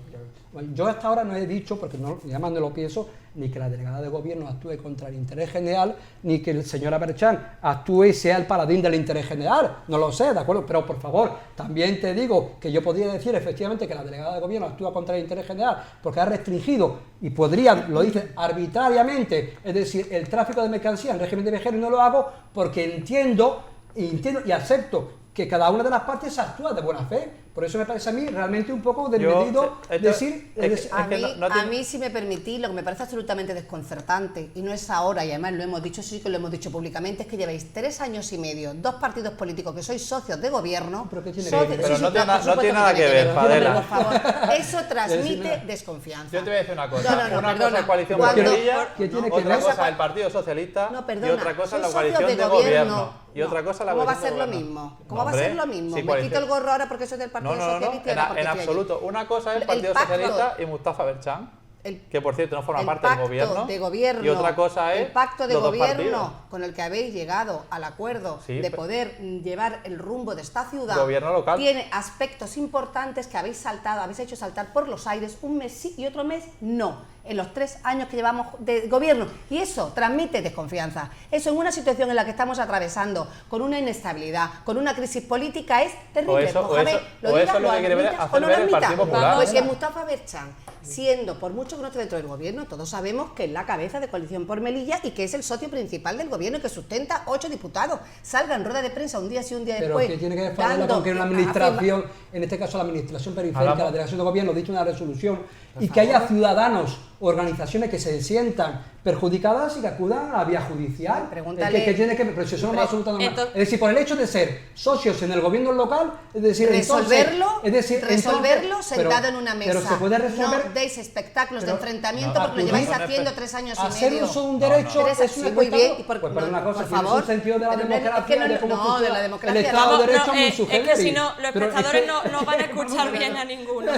Yo hasta ahora no he dicho, porque ya más no lo pienso, ni que la delegada de gobierno actúe contra el interés general, ni que el señor Berchan actúe y sea el paladín del interés general. No lo sé, ¿de acuerdo? Pero por favor, también te digo que yo podría decir efectivamente que la delegada de gobierno actúa contra el interés general porque ha restringido, y podría, lo dice, arbitrariamente, es decir, el tráfico de mercancías en régimen de viajeros, y no lo hago porque entiendo y acepto que cada una de las partes actúa de buena fe. Por eso me parece a mí realmente un poco desmedido decir... A mí, si me permitís, lo que me parece absolutamente desconcertante, y no es ahora, y además lo hemos dicho, sí que lo hemos dicho públicamente, es que lleváis 3 años y medio, 2 partidos políticos que sois socios de gobierno... Pero no tiene nada que ver, Fadela. Por favor, eso transmite desconfianza. Yo te voy a decir una cosa. Una cosa es Coalición por Melilla, otra cosa el Partido Socialista, y otra cosa la coalición de gobierno. Y otra cosa la ¿Cómo va a ser lo mismo? ¿Cómo va a ser lo mismo? Me quito el gorro ahora porque soy del Partido Socialista. En absoluto. Una cosa es el Partido Socialista y Mustafa Berchan, que por cierto no forma parte del gobierno. Y otra cosa es el pacto de gobierno con el que habéis llegado al acuerdo de poder llevar el rumbo de esta ciudad. Gobierno local. Tiene aspectos importantes que habéis hecho saltar por los aires, un mes sí y otro mes no, en los 3 años que llevamos de gobierno, y eso transmite desconfianza. Eso en una situación en la que estamos atravesando, con una inestabilidad, con una crisis política, es terrible. O eso es lo que quiere hacer ver el Partido Popular. Porque Mustafa Berchan, siendo, por mucho que no esté dentro del gobierno, todos sabemos que es la cabeza de Coalición por Melilla y que es el socio principal del gobierno y que sustenta 8 diputados. Salga en rueda de prensa un día sí, un día después. Pero que tiene que ver con que una administración, en este caso la administración periférica, la delegación de gobierno, dicho una resolución, y que haya ciudadanos organizaciones que se sientan perjudicadas y que acudan a la vía judicial. Pregúntale, que tiene que, pero si eso no es absolutamente normal. Es decir, por el hecho de ser socios en el gobierno local, es decir, resolverlo, entonces, sentado en una mesa. Pero se puede resolver. No deis espectáculos de enfrentamiento porque lo lleváis haciendo 3 años y medio. Hacer uso de un derecho es una muy bien. Y por favor, un sentido de la democracia, de cómo de la democracia. El Estado de Derecho muy es que si no, los espectadores no van a escuchar bien a ninguno.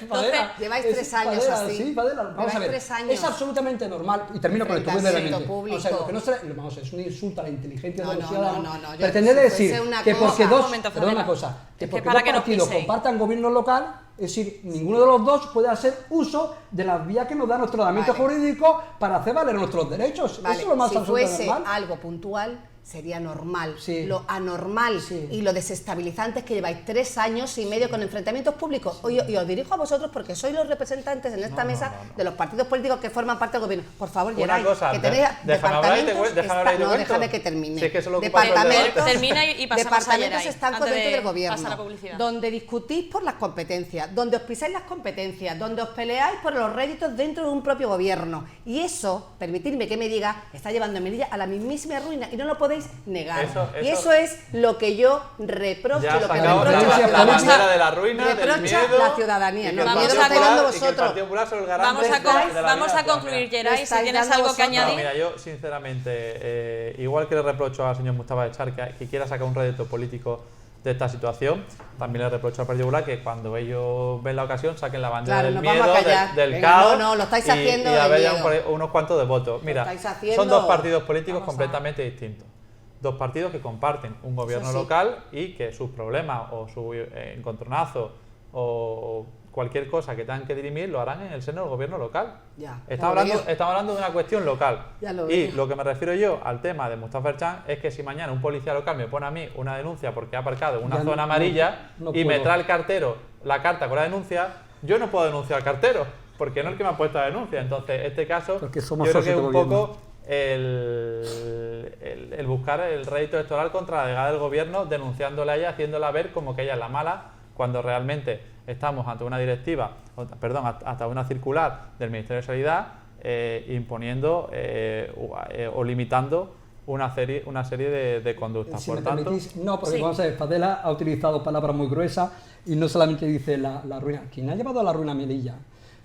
Entonces, lleváis 3 años así. Vamos a ver, es absolutamente normal, y termino con esto muy brevemente. O sea, lo que no se, vamos a ver, es un insulto a la inteligencia de los ciudadanos. Pretender decir que porque dos, perdón una cosa, que porque dos partidos compartan gobierno local, es decir, ninguno de los dos puede hacer uso de las vías que nos da nuestro ordenamiento jurídico para hacer valer nuestros derechos. Eso es lo más absolutamente normal. Si fuese algo puntual, sería normal. Lo anormal y lo desestabilizante es que lleváis 3 años y medio con enfrentamientos públicos. Y os dirijo a vosotros porque sois los representantes en esta mesa de los partidos políticos que forman parte del gobierno. Por favor, Geray, que tenéis departamentos... No, déjame que termine. Departamentos, termina y pasamos a departamentos estancos dentro del gobierno, donde discutís por las competencias, donde os pisáis las competencias, donde os peleáis por los réditos dentro de un propio gobierno. Y eso, permitidme que me diga, está llevando a Melilla a la mismísima ruina y no lo podéis negar. Y eso es lo que yo reprocho, lo que reprocho la bandera de la ruina, del miedo, la ciudadanía. No, vamos a concluir, Geray, si tienes algo que añadir. Mira, yo sinceramente, igual que le reprocho al señor Mustafa Echar que quiera sacar un rédito político de esta situación, también le reprocho al Partido Popular que cuando ellos ven la ocasión saquen la bandera del miedo, del caos, lo estáis haciendo y a ver unos cuantos de votos. Mira, son dos partidos políticos completamente distintos. Dos partidos que comparten un gobierno local y que sus problemas o su encontronazo o cualquier cosa que tengan que dirimir lo harán en el seno del gobierno local. Estamos hablando de una cuestión local. Lo que me refiero yo al tema de Mustafa Erchan es que si mañana un policía local me pone a mí una denuncia porque ha aparcado en una zona amarilla y me trae el cartero la carta con la denuncia, yo no puedo denunciar al cartero porque no es el que me ha puesto la denuncia. Entonces, este caso yo creo que es un poco el buscar el rédito electoral contra la delegada del gobierno, denunciándola a ella, haciéndola ver como que ella es la mala, cuando realmente estamos ante una directiva, hasta una circular del Ministerio de Sanidad imponiendo o limitando una serie de conductas. Si por tanto, no, porque vamos a ver, Fadela ha utilizado palabras muy gruesas y no solamente dice la ruina. Quien ha llevado a la ruina a Melilla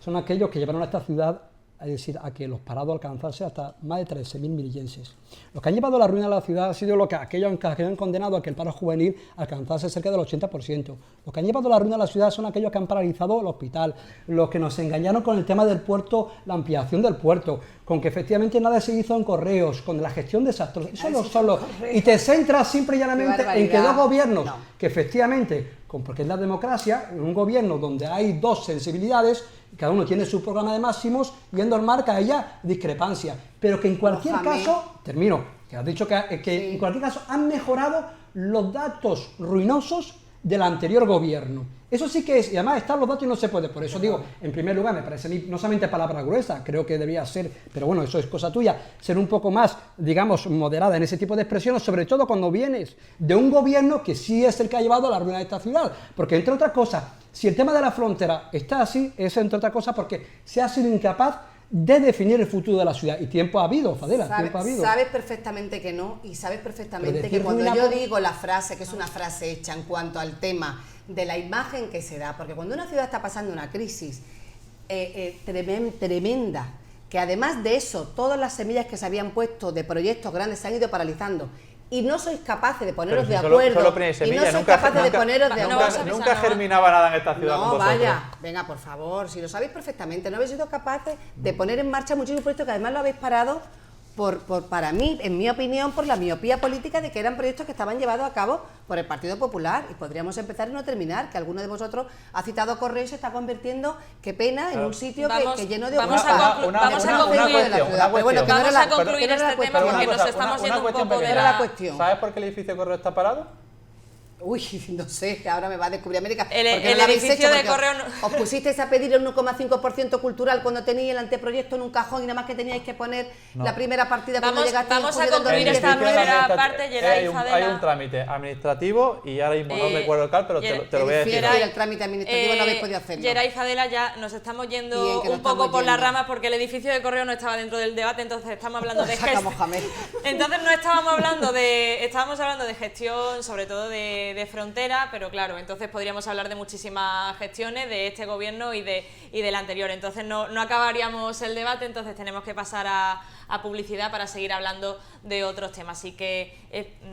son aquellos que llevaron a esta ciudad, es decir, a que los parados alcanzase hasta más de 13.000 melillenses. Los que han llevado a la ruina a la ciudad ha sido aquellos que han condenado a que el paro juvenil alcanzase cerca del 80%. Los que han llevado a la ruina a la ciudad son aquellos que han paralizado el hospital, los que nos engañaron con el tema del puerto, la ampliación del puerto, con que efectivamente nada se hizo en correos, con la gestión desastrosa. Eso no solo. Y te centras simple y llanamente en que dos gobiernos que efectivamente, porque es la democracia, en un gobierno donde hay dos sensibilidades, cada uno tiene su programa de máximos y es normal que haya discrepancia, pero que en cualquier caso, termino, que has dicho que en cualquier caso han mejorado los datos ruinosos del anterior gobierno. Eso sí que es, y además están los datos y no se puede, por eso digo, en primer lugar, me parece a mí, no solamente palabra gruesa, creo que debería ser, pero bueno, eso es cosa tuya, ser un poco más, digamos, moderada en ese tipo de expresiones, sobre todo cuando vienes de un gobierno que sí es el que ha llevado a la ruina de esta ciudad, porque entre otras cosas, si el tema de la frontera está así, es entre otras cosas porque se ha sido incapaz de definir el futuro de la ciudad, y tiempo ha habido, Fadela, tiempo ha habido. Sabes perfectamente que no, y sabes perfectamente que cuando yo digo la frase, que es una frase hecha en cuanto al tema de la imagen que se da, porque cuando una ciudad está pasando una crisis tremenda, que además de eso, todas las semillas que se habían puesto de proyectos grandes se han ido paralizando, y no sois capaces de poneros de acuerdo, nunca germinaba nada en esta ciudad. No, vaya, venga, por favor, si lo sabéis perfectamente, no habéis sido capaces de poner en marcha muchísimos proyectos que además lo habéis parado para mí, en mi opinión, por la miopía política de que eran proyectos que estaban llevados a cabo por el Partido Popular, y podríamos empezar y no terminar, que alguno de vosotros ha citado Correo y se está convirtiendo, qué pena, en un sitio que lleno de vamos a concluir este tema porque nos estamos yendo un poco de la cuestión. ¿Sabes por qué el edificio Correo está parado? Uy, no sé, ahora me va a descubrir América. El ¿Por qué no lo habéis edificio hecho? de Porque correo os pusisteis a pedir el 1,5% cultural cuando teníais el anteproyecto en un cajón y nada más que teníais que poner la primera partida cuando llegaste en Vamos a julio del concluir esta 2019. primera parte, Geray Fadela. Hay un trámite administrativo y ahora mismo no recuerdo el cal, pero te lo voy a decir. Geray, el trámite administrativo no habéis podido hacerlo. Geray Fadela, ya nos estamos Bien, yendo que nos un poco estamos por las yendo. ramas porque el edificio de correo no estaba dentro del debate, entonces estamos hablando de Saca gestión. Mohamed. Entonces no estábamos hablando de gestión, sobre todo de frontera, pero claro, entonces podríamos hablar de muchísimas gestiones de este gobierno y del anterior. Entonces no acabaríamos el debate, entonces tenemos que pasar a publicidad para seguir hablando de otros temas. Así que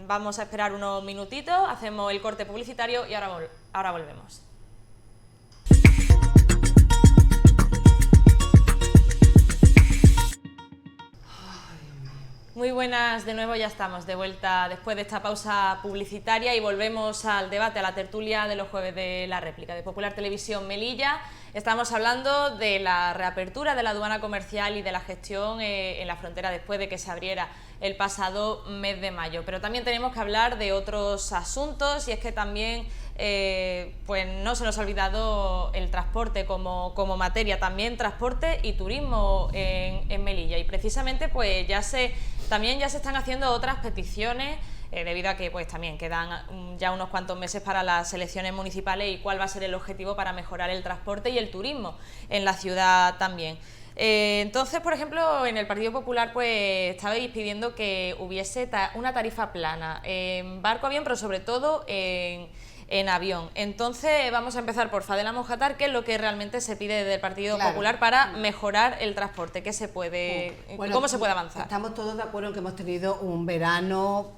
vamos a esperar unos minutitos, hacemos el corte publicitario y ahora volvemos. Muy buenas, de nuevo ya estamos de vuelta después de esta pausa publicitaria y volvemos al debate, a la tertulia de los jueves de la réplica de Popular Televisión Melilla. Estamos hablando de la reapertura de la aduana comercial y de la gestión en la frontera después de que se abriera el pasado mes de mayo. Pero también tenemos que hablar de otros asuntos y es que también pues no se nos ha olvidado el transporte como materia, también transporte y turismo en Melilla. Y precisamente pues también ya se están haciendo otras peticiones debido a que pues también quedan ya unos cuantos meses para las elecciones municipales y cuál va a ser el objetivo para mejorar el transporte y el turismo en la ciudad también. Entonces, por ejemplo, en el Partido Popular pues estabais pidiendo que hubiese una tarifa plana en barco, avión, pero sobre todo en avión. Entonces vamos a empezar por Fadela Mojatar, ¿qué es lo que realmente se pide desde el Partido Popular para mejorar el transporte? ¿Qué se puede, ¿Cómo se puede avanzar? Estamos todos de acuerdo en que hemos tenido un verano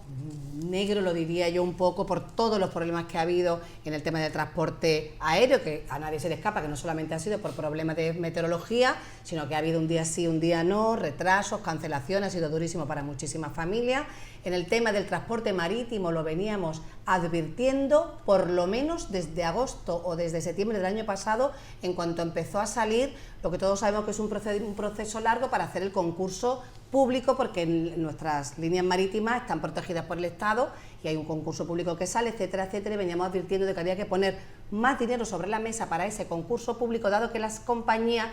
negro, lo diría yo un poco, por todos los problemas que ha habido en el tema del transporte aéreo, que a nadie se le escapa, que no solamente ha sido por problemas de meteorología, sino que ha habido un día sí, un día no, retrasos, cancelaciones, ha sido durísimo para muchísimas familias. En el tema del transporte marítimo lo veníamos advirtiendo por lo menos desde agosto o desde septiembre del año pasado, en cuanto empezó a salir lo que todos sabemos que es un proceso largo para hacer el concurso público, porque nuestras líneas marítimas están protegidas por el Estado y hay un concurso público que sale, etcétera, etcétera, y veníamos advirtiendo de que había que poner más dinero sobre la mesa para ese concurso público, dado que las compañías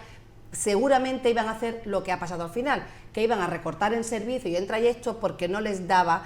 seguramente iban a hacer lo que ha pasado al final, que iban a recortar en servicio y en trayectos porque no les daba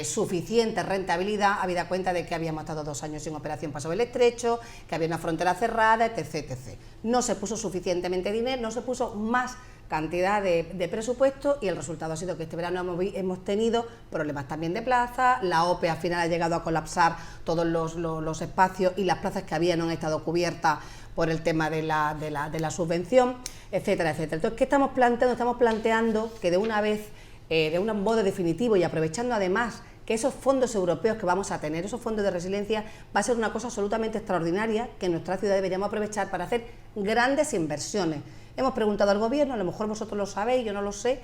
suficiente rentabilidad, habida cuenta de que habíamos estado 2 años sin operación Paso del Estrecho, que había una frontera cerrada, etc, etc. No se puso suficientemente dinero, no se puso más cantidad de presupuesto y el resultado ha sido que este verano hemos tenido problemas también de plaza, la OPE al final ha llegado a colapsar todos los espacios y las plazas que había no han estado cubiertas por el tema de la subvención, etcétera, etcétera. Entonces, ¿qué estamos planteando? Estamos planteando que de una vez, de un modo definitivo y aprovechando además que esos fondos europeos que vamos a tener, esos fondos de resiliencia, va a ser una cosa absolutamente extraordinaria que en nuestra ciudad deberíamos aprovechar para hacer grandes inversiones. Hemos preguntado al gobierno, a lo mejor vosotros lo sabéis, yo no lo sé,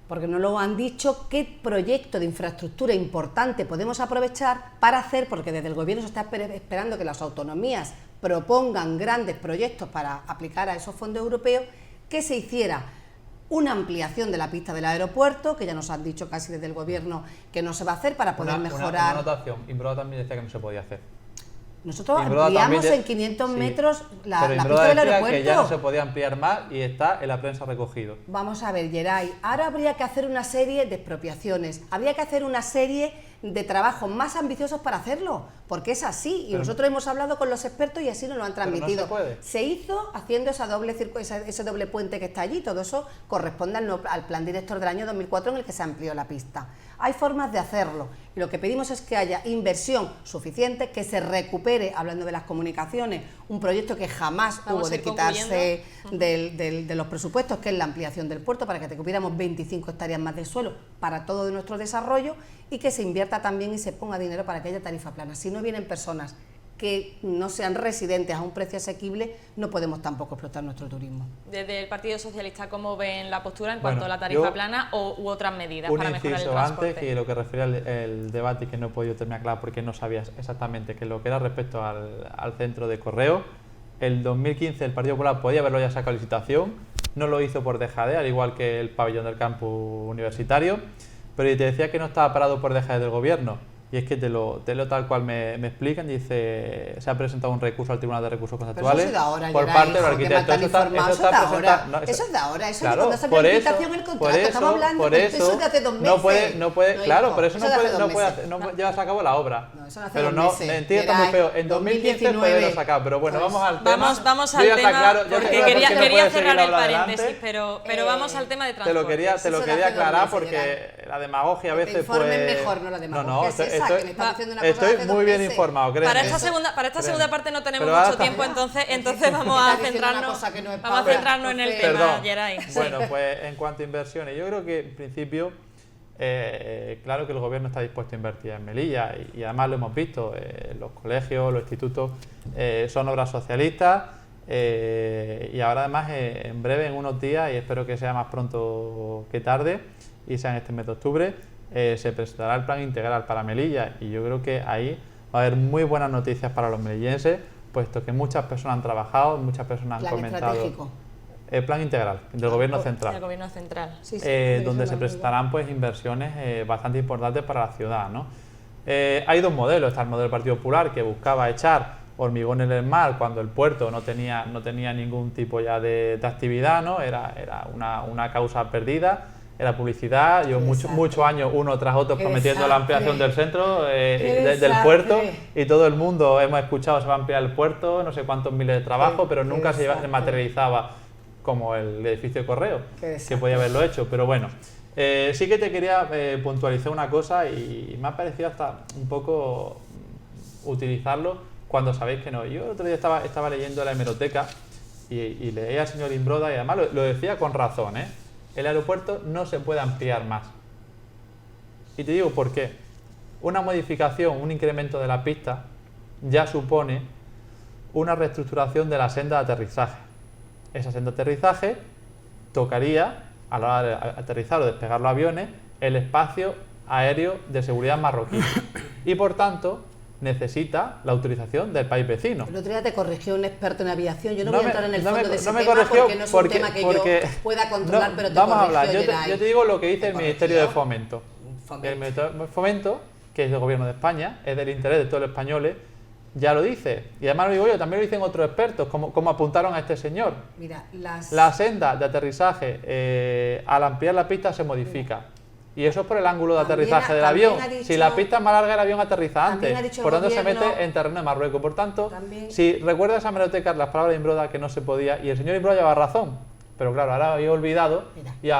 porque no lo han dicho, qué proyecto de infraestructura importante podemos aprovechar para hacer, porque desde el gobierno se está esperando que las autonomías propongan grandes proyectos para aplicar a esos fondos europeos, que se hiciera una ampliación de la pista del aeropuerto, que ya nos han dicho casi desde el gobierno que no se va a hacer para poder mejorar. Una anotación, Imbroda también decía que no se podía hacer. Nosotros ampliamos en 500 metros la pista del aeropuerto. Que ya no se podía ampliar más y está en la prensa recogido. Vamos a ver, Geray, ahora habría que hacer una serie de expropiaciones, habría que hacer una serie de trabajos más ambiciosos para hacerlo, porque es así, y nosotros hemos hablado con los expertos y así nos lo han transmitido. No se puede. Se hizo haciendo ese doble puente que está allí, todo eso corresponde al plan director del año 2004 en el que se amplió la pista. Hay formas de hacerlo, y lo que pedimos es que haya inversión suficiente, que se recupere, hablando de las comunicaciones, un proyecto que jamás hubo de quitarse de los presupuestos, que es la ampliación del puerto, para que recuperáramos 25 hectáreas más de suelo para todo de nuestro desarrollo, y que se invierta también y se ponga dinero para que haya tarifa plana. Si no vienen personas que no sean residentes a un precio asequible, no podemos tampoco explotar nuestro turismo. Desde el Partido Socialista, ¿cómo ven la postura en cuanto a la tarifa plana u otras medidas para mejorar el transporte? Antes, que lo que refería el debate, que no he podido terminar claro porque no sabías exactamente que lo que era respecto al centro de correo, el 2015 el Partido Popular podía haberlo ya sacado a licitación, no lo hizo por dejadez, al igual que el pabellón del campus universitario, pero te decía que no estaba parado por dejadez del gobierno. y es que te lo tal cual me explican. Dice, se ha presentado un recurso al Tribunal de Recursos Conceptuales por parte del arquitecto. Eso es de ahora, eso claro, cuando sale la licitación el contrato, estamos hablando por eso, eso de hace 2 meses. No puede, no, claro, hijo, por eso no no llevas a cabo la obra. No, eso no hace pero 2 no, meses. entiendo, está muy feo. En 2015 puede haberlo sacado, pero bueno, Pues, vamos al tema. Vamos al tema, porque quería cerrar el paréntesis, pero vamos al tema de transporte. Te lo quería aclarar porque la demagogia a veces pues... mejor, no la demagogia estoy muy bien informado, créeme. Para esta segunda parte no tenemos mucho tiempo, entonces vamos a centrarnos en el tema, Geray. Bueno, pues en cuanto a inversiones, yo creo que en principio, claro que el gobierno está dispuesto a invertir en Melilla y además lo hemos visto, los colegios, los institutos son obras socialistas y ahora además en breve, en unos días, y espero que sea más pronto que tarde y sea en este mes de octubre, se presentará el plan integral para Melilla y yo creo que ahí va a haber muy buenas noticias para los melillenses, puesto que muchas personas han trabajado, muchas personas han comentado. Estratégico. El plan integral del gobierno central. Del gobierno central. Sí, donde se presentarán pues inversiones bastante importantes para la ciudad, ¿no? Hay 2 modelos, está el modelo del Partido Popular que buscaba echar hormigón en el mar cuando el puerto no tenía ningún tipo ya de actividad, ¿no? Era una causa perdida. Era publicidad, llevo muchos años uno tras otro prometiendo la ampliación del centro, del puerto, y todo el mundo hemos escuchado se va a ampliar el puerto, no sé cuántos miles de trabajos, pero nunca se materializaba como el edificio de correo, que podía haberlo hecho. Pero bueno, sí que te quería puntualizar una cosa y me ha parecido hasta un poco utilizarlo cuando sabéis que no. Yo el otro día estaba leyendo la hemeroteca y leía al señor Imbroda y además lo decía con razón, el aeropuerto no se puede ampliar más. Y te digo por qué. Una modificación, un incremento de la pista ya supone una reestructuración de la senda de aterrizaje. Esa senda de aterrizaje tocaría, a la hora de aterrizar o despegar los aviones, el espacio aéreo de seguridad marroquí. Y por tanto, necesita la autorización del país vecino. El otro día te corrigió un experto en aviación. Yo no voy a entrar en el fondo de ese tema porque no es un tema que yo pueda controlar, pero te vamos a hablar. corrigió. Yo te digo lo que dice el Ministerio de Fomento. El Ministerio de Fomento, que es del Gobierno de España, es del interés de todos los españoles, ya lo dice. Y además lo digo yo, también lo dicen otros expertos, como apuntaron a este señor. Mira, la senda de aterrizaje, al ampliar la pista, se modifica. Y eso es por el ángulo de aterrizaje del avión. Si la pista es más larga, el avión aterriza antes. Por tanto, se mete en terreno de Marruecos. Por tanto, si recuerdas a hemeroteca las palabras de Imbroda, que no se podía, y el señor Imbroda lleva razón. Pero claro, ahora había olvidado y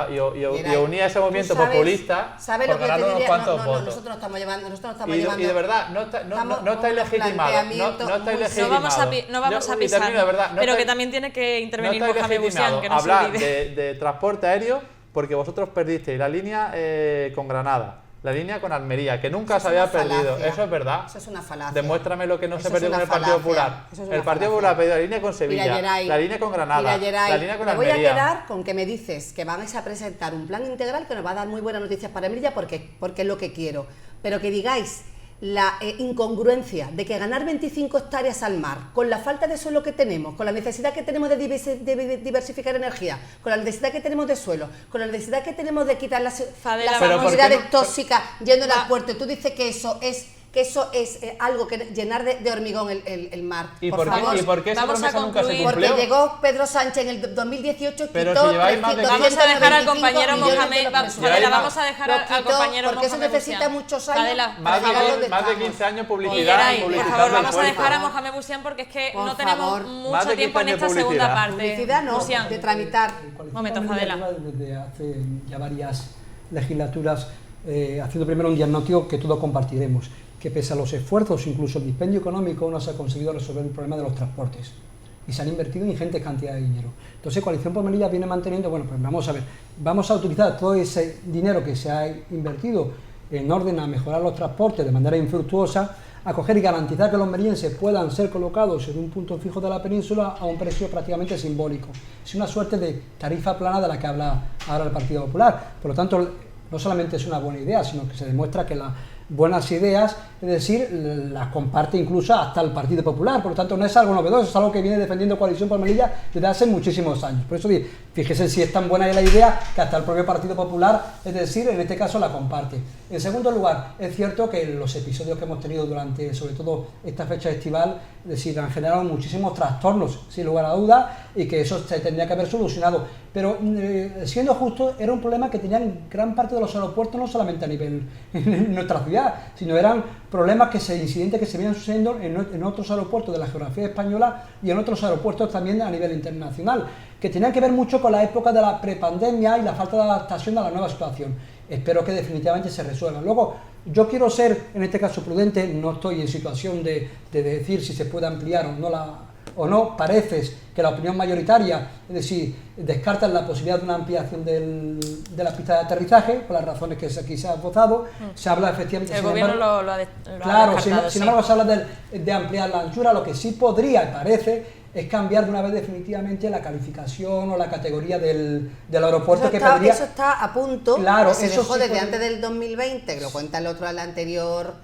unía ese movimiento populista por ganar unos cuantos votos. Nosotros no estamos llevando. Y de verdad, no estáis legitimados. No vamos a pisar. Pero que también tiene que intervenir Mohamed Boussian, que no se olvide. Hablar de transporte aéreo, porque vosotros perdisteis la línea con Granada, la línea con Almería, que nunca se había perdido. Eso es verdad. Eso es una falacia. Demuéstrame lo que no se perdió con el Partido Popular. El Partido Popular ha perdido la línea con Sevilla, la línea con Granada, la línea con Almería. Me voy a quedar con que me dices que vais a presentar un plan integral que nos va a dar muy buenas noticias para Melilla porque es lo que quiero. Pero que digáis la incongruencia de que ganar 25 hectáreas al mar, con la falta de suelo que tenemos, con la necesidad que tenemos de diversificar energía, con la necesidad que tenemos de suelo, con la necesidad que tenemos de quitar las comunidades tóxicas yendo al puerto, tú dices que eso es algo que llenar de hormigón el mar. ¿Y por qué esa promesa nunca se cumplió? Porque llegó Pedro Sánchez en el 2018, pero si lleváis más de vamos a dejar al compañero Mohamed, vamos a dejar al compañero porque eso necesita muchos años. Más de 15 años publicidad. Por favor, vamos a dejar a Mohamed Boussian porque es que no tenemos mucho tiempo en esta segunda parte. Publicidad no, de tramitar. Un momento, Fadela. Desde hace ya varias legislaturas haciendo primero un diagnóstico que todos compartiremos, que pese a los esfuerzos, incluso el dispendio económico, no se ha conseguido resolver el problema de los transportes y se han invertido ingentes cantidades de dinero. Entonces, Coalición por Melilla viene manteniendo, bueno, pues vamos a ver, vamos a utilizar todo ese dinero que se ha invertido en orden a mejorar los transportes de manera infructuosa, a coger y garantizar que los melillenses puedan ser colocados en un punto fijo de la península a un precio prácticamente simbólico. Es una suerte de tarifa plana de la que habla ahora el Partido Popular. Por lo tanto, no solamente es una buena idea, sino que se demuestra que buenas ideas, es decir, las comparte incluso hasta el Partido Popular, por lo tanto no es algo novedoso, es algo que viene defendiendo Coalición por Melilla desde hace muchísimos años. Por eso fíjese si es tan buena la idea que hasta el propio Partido Popular, es decir, en este caso la comparte. En segundo lugar, es cierto que los episodios que hemos tenido durante, sobre todo, esta fecha estival, es decir, han generado muchísimos trastornos, sin lugar a dudas, y que eso se tendría que haber solucionado. Pero, siendo justo, era un problema que tenían gran parte de los aeropuertos, no solamente a nivel en nuestra ciudad, sino eran problemas incidentes que se venían sucediendo en otros aeropuertos de la geografía española y en otros aeropuertos también a nivel internacional, que tenían que ver mucho con la época de la prepandemia y la falta de adaptación a la nueva situación. Espero que definitivamente se resuelvan. Luego, yo quiero ser, en este caso, prudente, no estoy en situación de decir si se puede ampliar o no, parece que la opinión mayoritaria, es decir, descartan la posibilidad de una ampliación de la pista de aterrizaje, por las razones que aquí se ha votado. Se habla efectivamente... El gobierno lo ha claro, descartado, sin embargo, se habla de ampliar la anchura. Lo que sí podría, parece, es cambiar de una vez definitivamente la calificación o la categoría del aeropuerto. Eso está a punto, claro, se eso dejó sí desde puede... antes del 2020, que lo cuenta el anterior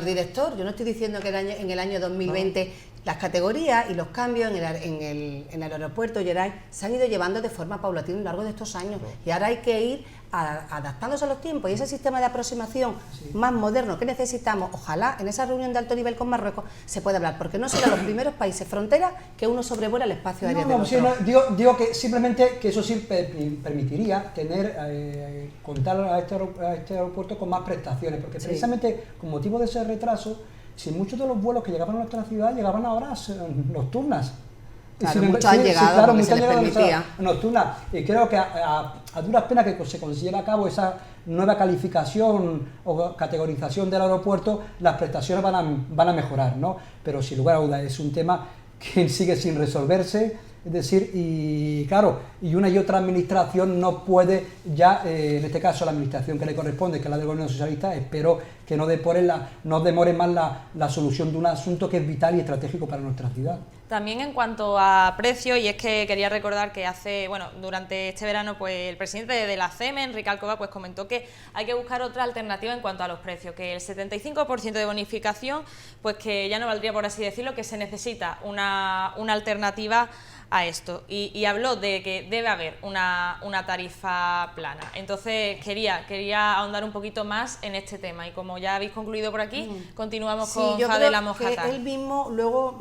director. Yo no estoy diciendo que en el año 2020 las categorías y los cambios en el aeropuerto, Geray, se han ido llevando de forma paulatina a lo largo de estos años, y ahora hay que ir adaptándose a los tiempos, y ese sistema de aproximación más moderno que necesitamos, ojalá en esa reunión de alto nivel con Marruecos se pueda hablar, porque no serán los primeros países fronteras que uno sobrevuela el espacio aéreo de otro. Digo que simplemente que eso sí permitiría contar a este aeropuerto con más prestaciones, porque precisamente con motivo de ese retraso, si muchos de los vuelos que llegaban a nuestra ciudad llegaban a horas nocturnas. Claro, muchos han llegado porque se les permitía. Nocturna. Y creo que a duras penas que se consiga a cabo esa nueva calificación o categorización del aeropuerto, las prestaciones van a mejorar, ¿no? Pero sin lugar a dudas es un tema que sigue sin resolverse. Es decir, y claro, y una y otra administración no puede ya, en este caso la administración que le corresponde, que es la del gobierno socialista, espero que no demore más la solución de un asunto que es vital y estratégico para nuestra ciudad. También en cuanto a precio, y es que quería recordar que durante este verano, pues el presidente de la CEME, Enrique Alcoba, pues comentó que hay que buscar otra alternativa en cuanto a los precios, que el 75% de bonificación, pues que ya no valdría, por así decirlo, que se necesita una alternativa a esto, y habló de que debe haber una tarifa plana. Entonces quería ahondar un poquito más en este tema, y como ya habéis concluido por aquí, continuamos con Fadela Mojatar. Él mismo luego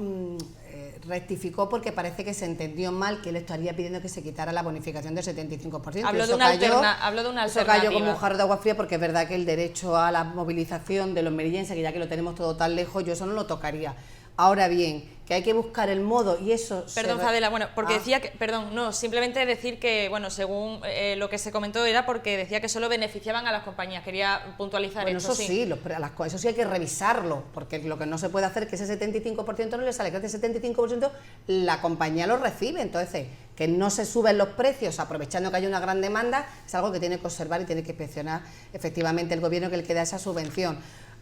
rectificó, porque parece que se entendió mal, que él estaría pidiendo que se quitara la bonificación del 75%. Habló de una alternativa. Eso cayó como un jarro de agua fría, porque es verdad que el derecho a la movilización de los melillenses, que ya que lo tenemos todo tan lejos, yo eso no lo tocaría. Ahora bien, que hay que buscar el modo, y eso... Perdón, Fadela, porque decía que... Perdón, no, simplemente decir que, según lo que se comentó era porque decía que solo beneficiaban a las compañías. Quería puntualizar eso sí. Eso sí hay que revisarlo, porque lo que no se puede hacer es que ese 75% no le sale, que ese 75% la compañía lo recibe. Entonces, que no se suben los precios aprovechando que hay una gran demanda, es algo que tiene que observar y tiene que inspeccionar efectivamente el gobierno, que el que da esa subvención.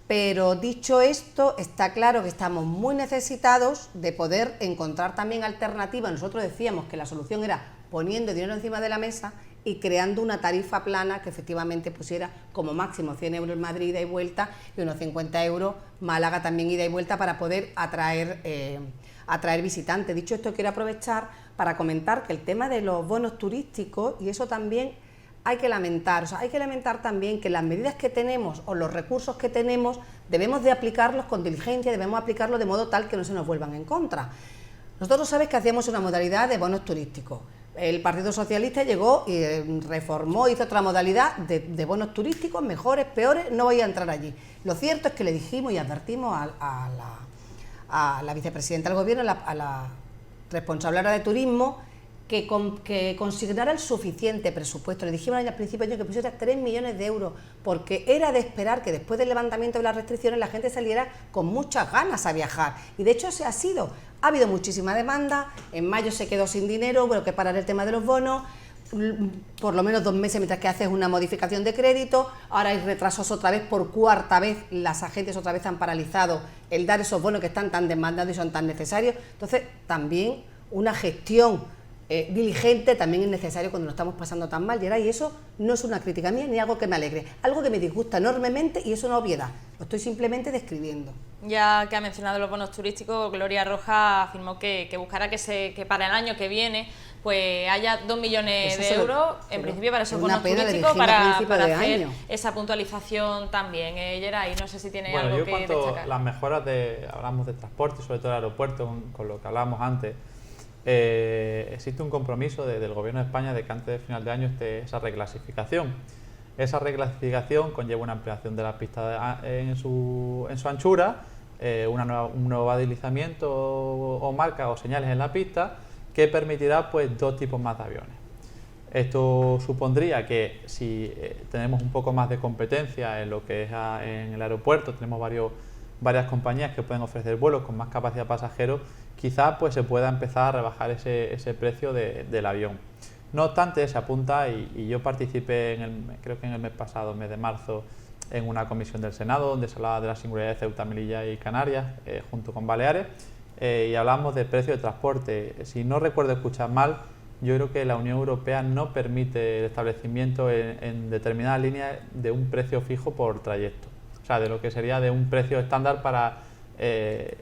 Pero dicho esto, está claro que estamos muy necesitados de poder encontrar también alternativas. Nosotros decíamos que la solución era poniendo dinero encima de la mesa y creando una tarifa plana que efectivamente pusiera como máximo 100 euros Madrid ida y vuelta, y unos 50 euros Málaga también ida y vuelta, para poder atraer visitantes. Dicho esto, quiero aprovechar para comentar que el tema de los bonos turísticos, y eso también hay que lamentar, hay que lamentar también que las medidas que tenemos o los recursos que tenemos debemos de aplicarlos con diligencia, debemos aplicarlos de modo tal que no se nos vuelvan en contra. Nosotros sabes que hacíamos una modalidad de bonos turísticos. El Partido Socialista llegó y reformó, hizo otra modalidad de bonos turísticos, mejores, peores, no voy a entrar allí. Lo cierto es que le dijimos y advertimos a la vicepresidenta del Gobierno, a la responsable de turismo, que consignara el suficiente presupuesto. Le dijimos al principio que pusiera 3 millones de euros, porque era de esperar que después del levantamiento de las restricciones la gente saliera con muchas ganas a viajar, y de hecho así ha sido. Ha habido muchísima demanda, en mayo se quedó sin dinero, hubo que parar el tema de los bonos, por lo menos 2 meses mientras que haces una modificación de crédito, ahora hay retrasos otra vez, por cuarta vez las agencias otra vez han paralizado el dar esos bonos que están tan demandados y son tan necesarios. Entonces también una gestión diligente también es necesario cuando nos estamos pasando tan mal, Geray, y eso no es una crítica mía ni algo que me alegre, algo que me disgusta enormemente y es una obviedad, lo estoy simplemente describiendo. Ya que ha mencionado los bonos turísticos, Gloria Roja afirmó que buscará que para el año que viene pues haya 2 millones de euros, en principio para esos bonos turísticos, para hacer esa puntualización también. Geray, no sé si tiene algo que destacar. Bueno, yo las mejoras hablamos de transporte, sobre todo el aeropuerto, con lo que hablábamos antes, existe un compromiso del Gobierno de España de que antes de final de año esté esa reclasificación. Esa reclasificación conlleva una ampliación de la pista en su anchura, un nuevo deslizamiento o marcas o señales en la pista que permitirá pues 2 tipos más de aviones. Esto supondría que si tenemos un poco más de competencia en lo que es en el aeropuerto, tenemos varias compañías que pueden ofrecer vuelos con más capacidad de pasajeros, quizás pues se pueda empezar a rebajar ese precio del avión. No obstante, se apunta, y yo participé creo que en el mes pasado, mes de marzo, en una comisión del Senado donde se hablaba de la singularidad de Ceuta, Melilla y Canarias, junto con Baleares, y hablamos del precio de transporte. Si no recuerdo escuchar mal, yo creo que la Unión Europea no permite el establecimiento en determinadas líneas de un precio fijo por trayecto, o sea, de lo que sería de un precio estándar para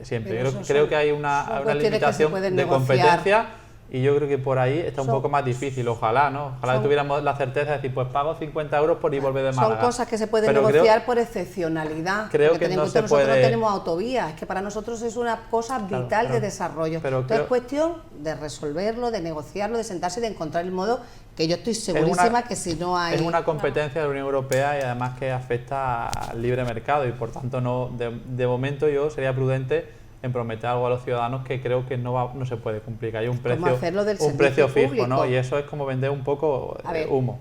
siempre. Creo que hay una limitación de competencia. Y yo creo que por ahí está un poco más difícil, ojalá, ¿no? Ojalá tuviéramos la certeza de decir, pues pago 50 euros por ir y volver de Málaga. Son cosas que se pueden negociar por excepcionalidad. Creo que no se nosotros puede... no tenemos autovías, es que para nosotros es una cosa vital de desarrollo. Entonces es cuestión de resolverlo, de negociarlo, de sentarse y de encontrar el modo, que yo estoy segurísima que si no hay... Es una competencia de la Unión Europea y además que afecta al libre mercado y por tanto de momento yo sería prudente en prometer algo a los ciudadanos que creo que no se puede cumplir, que hay un precio fijo, ¿no? Y eso es como vender un poco humo.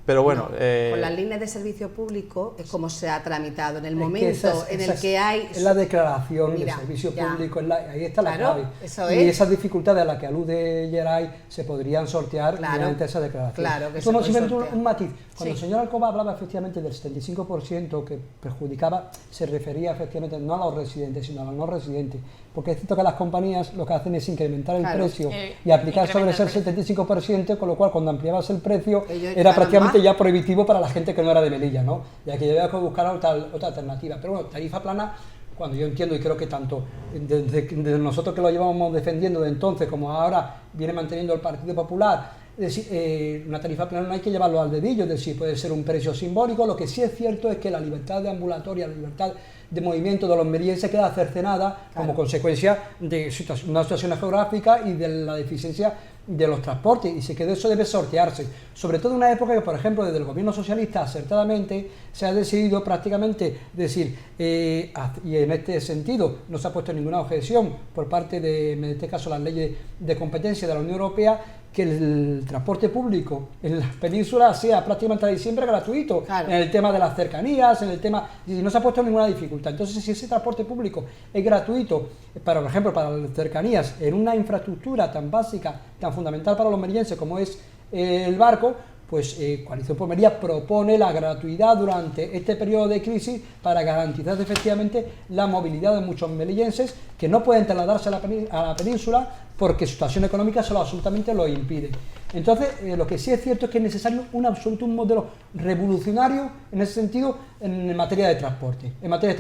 Pero bueno... con las líneas de servicio público es como se ha tramitado. En el momento en el que hay... Es la declaración de servicio público, ahí está la clave. Y esas dificultades a las que alude Geray se podrían sortear mediante esa declaración. Claro, que Esto simplemente un matiz. Cuando el señor Alcoba hablaba efectivamente del 75% que perjudicaba, se refería efectivamente no a los residentes, sino a los no residentes. Porque es cierto que las compañías lo que hacen es incrementar el precio y aplicar sobre ese 75%, con lo cual cuando ampliabas el precio era prácticamente ya prohibitivo para la gente que no era de Melilla, ¿no? Ya que había que buscar otra alternativa. Pero bueno, tarifa plana, cuando yo entiendo y creo que tanto desde nosotros que lo llevamos defendiendo de entonces como ahora viene manteniendo el Partido Popular, es decir, una tarifa plana no hay que llevarlo al dedillo, es decir, puede ser un precio simbólico. Lo que sí es cierto es que la libertad de ambulatoria, la libertad de movimiento de los merienses queda cercenada como consecuencia de una situación geográfica y de la deficiencia de los transportes, y sé que de eso debe sortearse, sobre todo en una época que, por ejemplo, desde el gobierno socialista acertadamente se ha decidido prácticamente decir, y en este sentido no se ha puesto ninguna objeción por parte de, en este caso, las leyes de competencia de la Unión Europea, que el transporte público en las penínsulas sea prácticamente a diciembre gratuito, en el tema de las cercanías, en el tema, y no se ha puesto ninguna dificultad. Entonces, si ese transporte público es gratuito, por ejemplo, para las cercanías, en una infraestructura tan básica, tan fundamental para los merienses como es el barco, pues Coalición por Melilla propone la gratuidad durante este periodo de crisis para garantizar efectivamente la movilidad de muchos melillenses que no pueden trasladarse a la península porque su situación económica solo absolutamente lo impide. Entonces, lo que sí es cierto es que es necesario un modelo revolucionario en ese sentido en materia de transporte.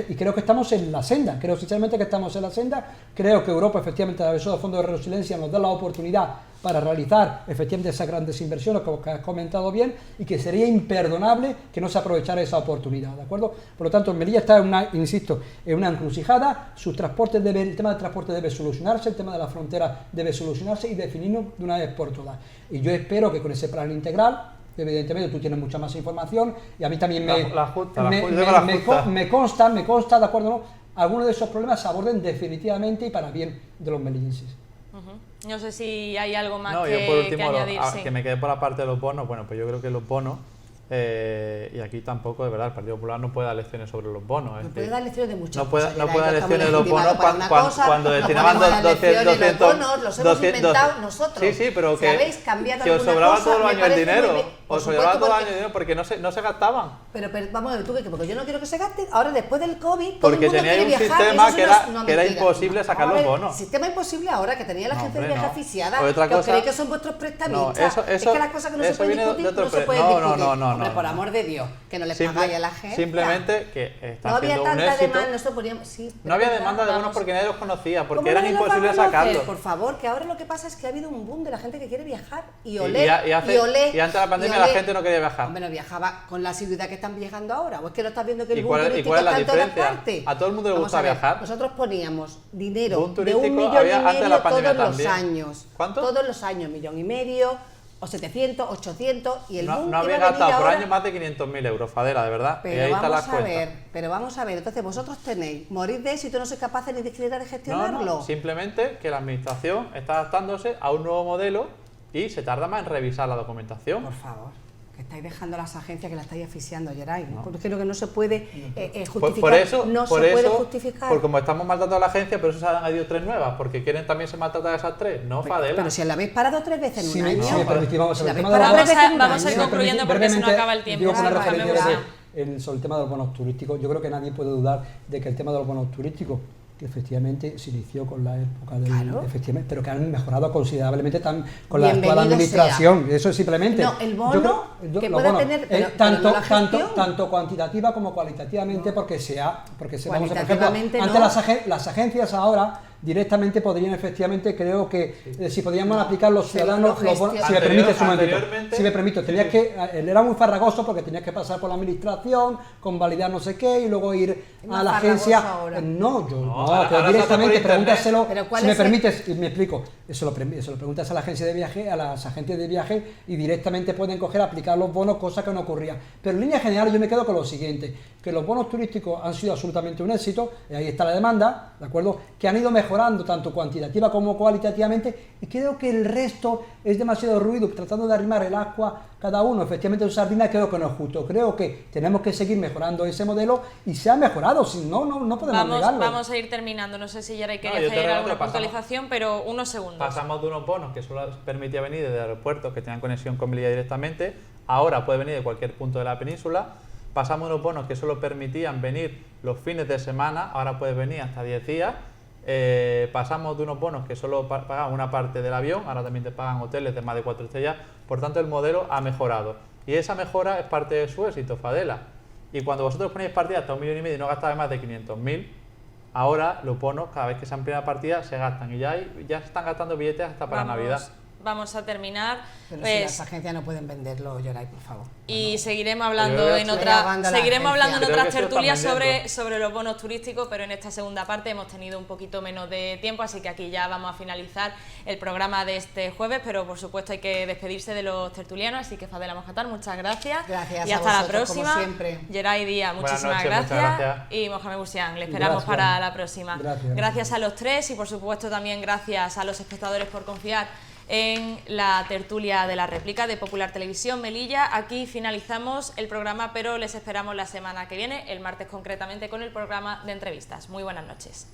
Y creo que estamos en la senda, creo sinceramente que estamos en la senda. Creo que Europa, efectivamente, a través de los fondos de resiliencia nos da la oportunidad para realizar efectivamente esas grandes inversiones, como que has comentado bien, y que sería imperdonable que no se aprovechara esa oportunidad, ¿de acuerdo? Por lo tanto, Melilla está en una encrucijada. El tema del transporte debe solucionarse, el tema de la frontera debe solucionarse y definirnos de una vez por todas. Y yo espero que con ese plan integral, evidentemente tú tienes mucha más información y a mí también me consta, ¿de acuerdo? ¿No? Algunos de esos problemas se aborden definitivamente y para bien de los melillenses. No sé si hay algo más yo que, por último, que añadir. Que me quedé por la parte de los bonos. Bueno, pues yo creo que los bonos, y aquí tampoco, de verdad, el Partido Popular no puede dar lecciones sobre los bonos. No puede dar lecciones de muchas cosas. No puede dar lecciones de los bonos cuando destinaban 200... Los bonos los hemos inventado nosotros. Sí, pero que os sobraba todos los años el dinero. Por os lo llevaba supuesto, todo el porque- año porque no se gastaban. Pero vamos a ver, ¿tú qué? Porque yo no quiero que se gasten. Ahora, después del COVID, todo Porque el mundo teníais quiere un viajar. sistema eso que sí era- no es que era mentira. imposible sacar los Ahora, bonos. Sistema imposible ahora, que tenía la No, gente de hombre, viaje no. aficiada, Otra que os cosa- creéis que son vuestros prestamistas. No, es que las cosas que no se eso pueden viene de discutir, otro no se pre- pueden no, discutir. no, Hombre, por no. amor de Dios, que no le Simple- pagáis a la gente. Simplemente que está No había haciendo un tanta éxito. demanda, nosotros poníamos... Sí, No había pero demanda de bonos vamos. porque nadie los conocía, porque ¿Cómo eran nadie los va a imposibles conocer? sacarlos. Por favor, que ahora lo que pasa es que ha habido un boom de la gente que quiere viajar y Y oler, antes de la pandemia la gente no quería viajar. Hombre, no viajaba con la asiduidad que están viajando ahora. ¿O es que no estás viendo que el ¿Y boom cuál es turístico la está en todas diferencia? partes? A todo el mundo le Vamos gusta a ver, viajar. Nosotros poníamos dinero Boom de 1,5 turístico millones había antes de la pandemia todos también. los años. ¿Cuánto? Todos los años, 1,5 millones, o 700, 800, y el boom No que había va a venir gastado por ahora... año más de 500.000 euros, Fadela, de verdad. y Pero ahí están las vamos a cuentas. ver, pero vamos a ver, entonces vosotros tenéis morir de éxito y no sois capaces ni de siquiera de gestionarlo. No, simplemente que la administración está adaptándose a un nuevo modelo y se tarda más en revisar la documentación. Por favor, que estáis dejando a las agencias que la estáis asfixiando, Geray. Porque creo que no se puede justificar. Por eso, no por se puede eso, justificar. porque como estamos maltratando a la agencia, por eso se han añadido 3 nuevas, porque quieren también se maltratar a esas 3, no Fadela. Pero si la habéis parado 3 veces en Si un me, año. si me permitís, vamos a Si ver, la el tema habéis de parado los tres veces en un Vamos a ir año. concluyendo porque se nos brevemente, acaba el tiempo. digo que una Vale, referencia vale, sobre el tema de los bonos turísticos. Yo creo que nadie puede dudar de que el tema de los bonos turísticos, que efectivamente se inició con la época del... Claro. Efectivamente, pero que han mejorado considerablemente con la actual Bienvenido administración. Eso es simplemente... No, el bono que los pueda bonos, tener, pero tanto, no la gestión. tanto cuantitativa como cualitativamente, porque se vamos a, por ejemplo, Cualitativamente ante no. las agencias ahora directamente podrían efectivamente, creo que si podríamos aplicar los Se ciudadanos, lo los bonos, gestiona. si me permites un momentito, Anteriormente- si me permite, tenías que, era muy farragoso porque tenías que pasar por la administración, convalidar no sé qué y luego ir más a la farragoso agencia. ahora. No, yo No, no, ahora que se hace directamente por internet. pregúntaselo, Pero ¿cuál si me es el- permites, y me explico, eso lo preguntas a la agencia de viaje, a las agentes de viaje y directamente pueden coger, aplicar los bonos, cosa que no ocurría. Pero en línea general yo me quedo con lo siguiente, que los bonos turísticos han sido absolutamente un éxito, y ahí está la demanda, ¿de acuerdo? Que han ido mejorando tanto cuantitativa como cualitativamente, y creo que el resto es demasiado ruido, tratando de arrimar el agua cada uno, efectivamente, en sardina, creo que no es justo. Creo que tenemos que seguir mejorando ese modelo, y se ha mejorado, si no podemos negarlo. Vamos a ir terminando. No sé si Yaray quería yo te hacer rebato, alguna pasamos. puntualización, pero unos segundos. Pasamos de unos bonos que solo permitía venir desde aeropuertos que tenían conexión con Melilla directamente, ahora puede venir de cualquier punto de la península. Pasamos de unos bonos que solo permitían venir los fines de semana, ahora puede venir hasta 10 días. Pasamos de unos bonos que solo pagaban una parte del avión, ahora también te pagan hoteles de más de 4 estrellas, por tanto el modelo ha mejorado. Y esa mejora es parte de su éxito, Fadela. Y cuando vosotros ponéis partidas hasta 1,5 millones y no gastabais más de 500.000, ahora los bonos, cada vez que se amplía la partida, se gastan. Y ya se están gastando billetes hasta para Navidad. Vamos a terminar. Pero Pues, si las agencias no pueden venderlo, Geray, por favor. y seguiremos Yo hablando creo que en sí. seguiremos hablando en Creo otras que sí lo están tertulias vendiendo. sobre los bonos turísticos, pero en esta segunda parte hemos tenido un poquito menos de tiempo, así que aquí ya vamos a finalizar el programa de este jueves, pero por supuesto hay que despedirse de los tertulianos, así que Fadela Mojatar, muchas gracias. Gracias y a hasta la vosotros, como próxima. siempre. Geray Díaz, Buenas muchísimas noches, muchas gracias. gracias. Y Mohamed Busián, le esperamos Gracias. para la próxima. Gracias. A los tres y por supuesto también gracias a los espectadores por confiar en la tertulia de la réplica de Popular Televisión Melilla. Aquí finalizamos el programa, pero les esperamos la semana que viene, el martes concretamente, con el programa de entrevistas. Muy buenas noches.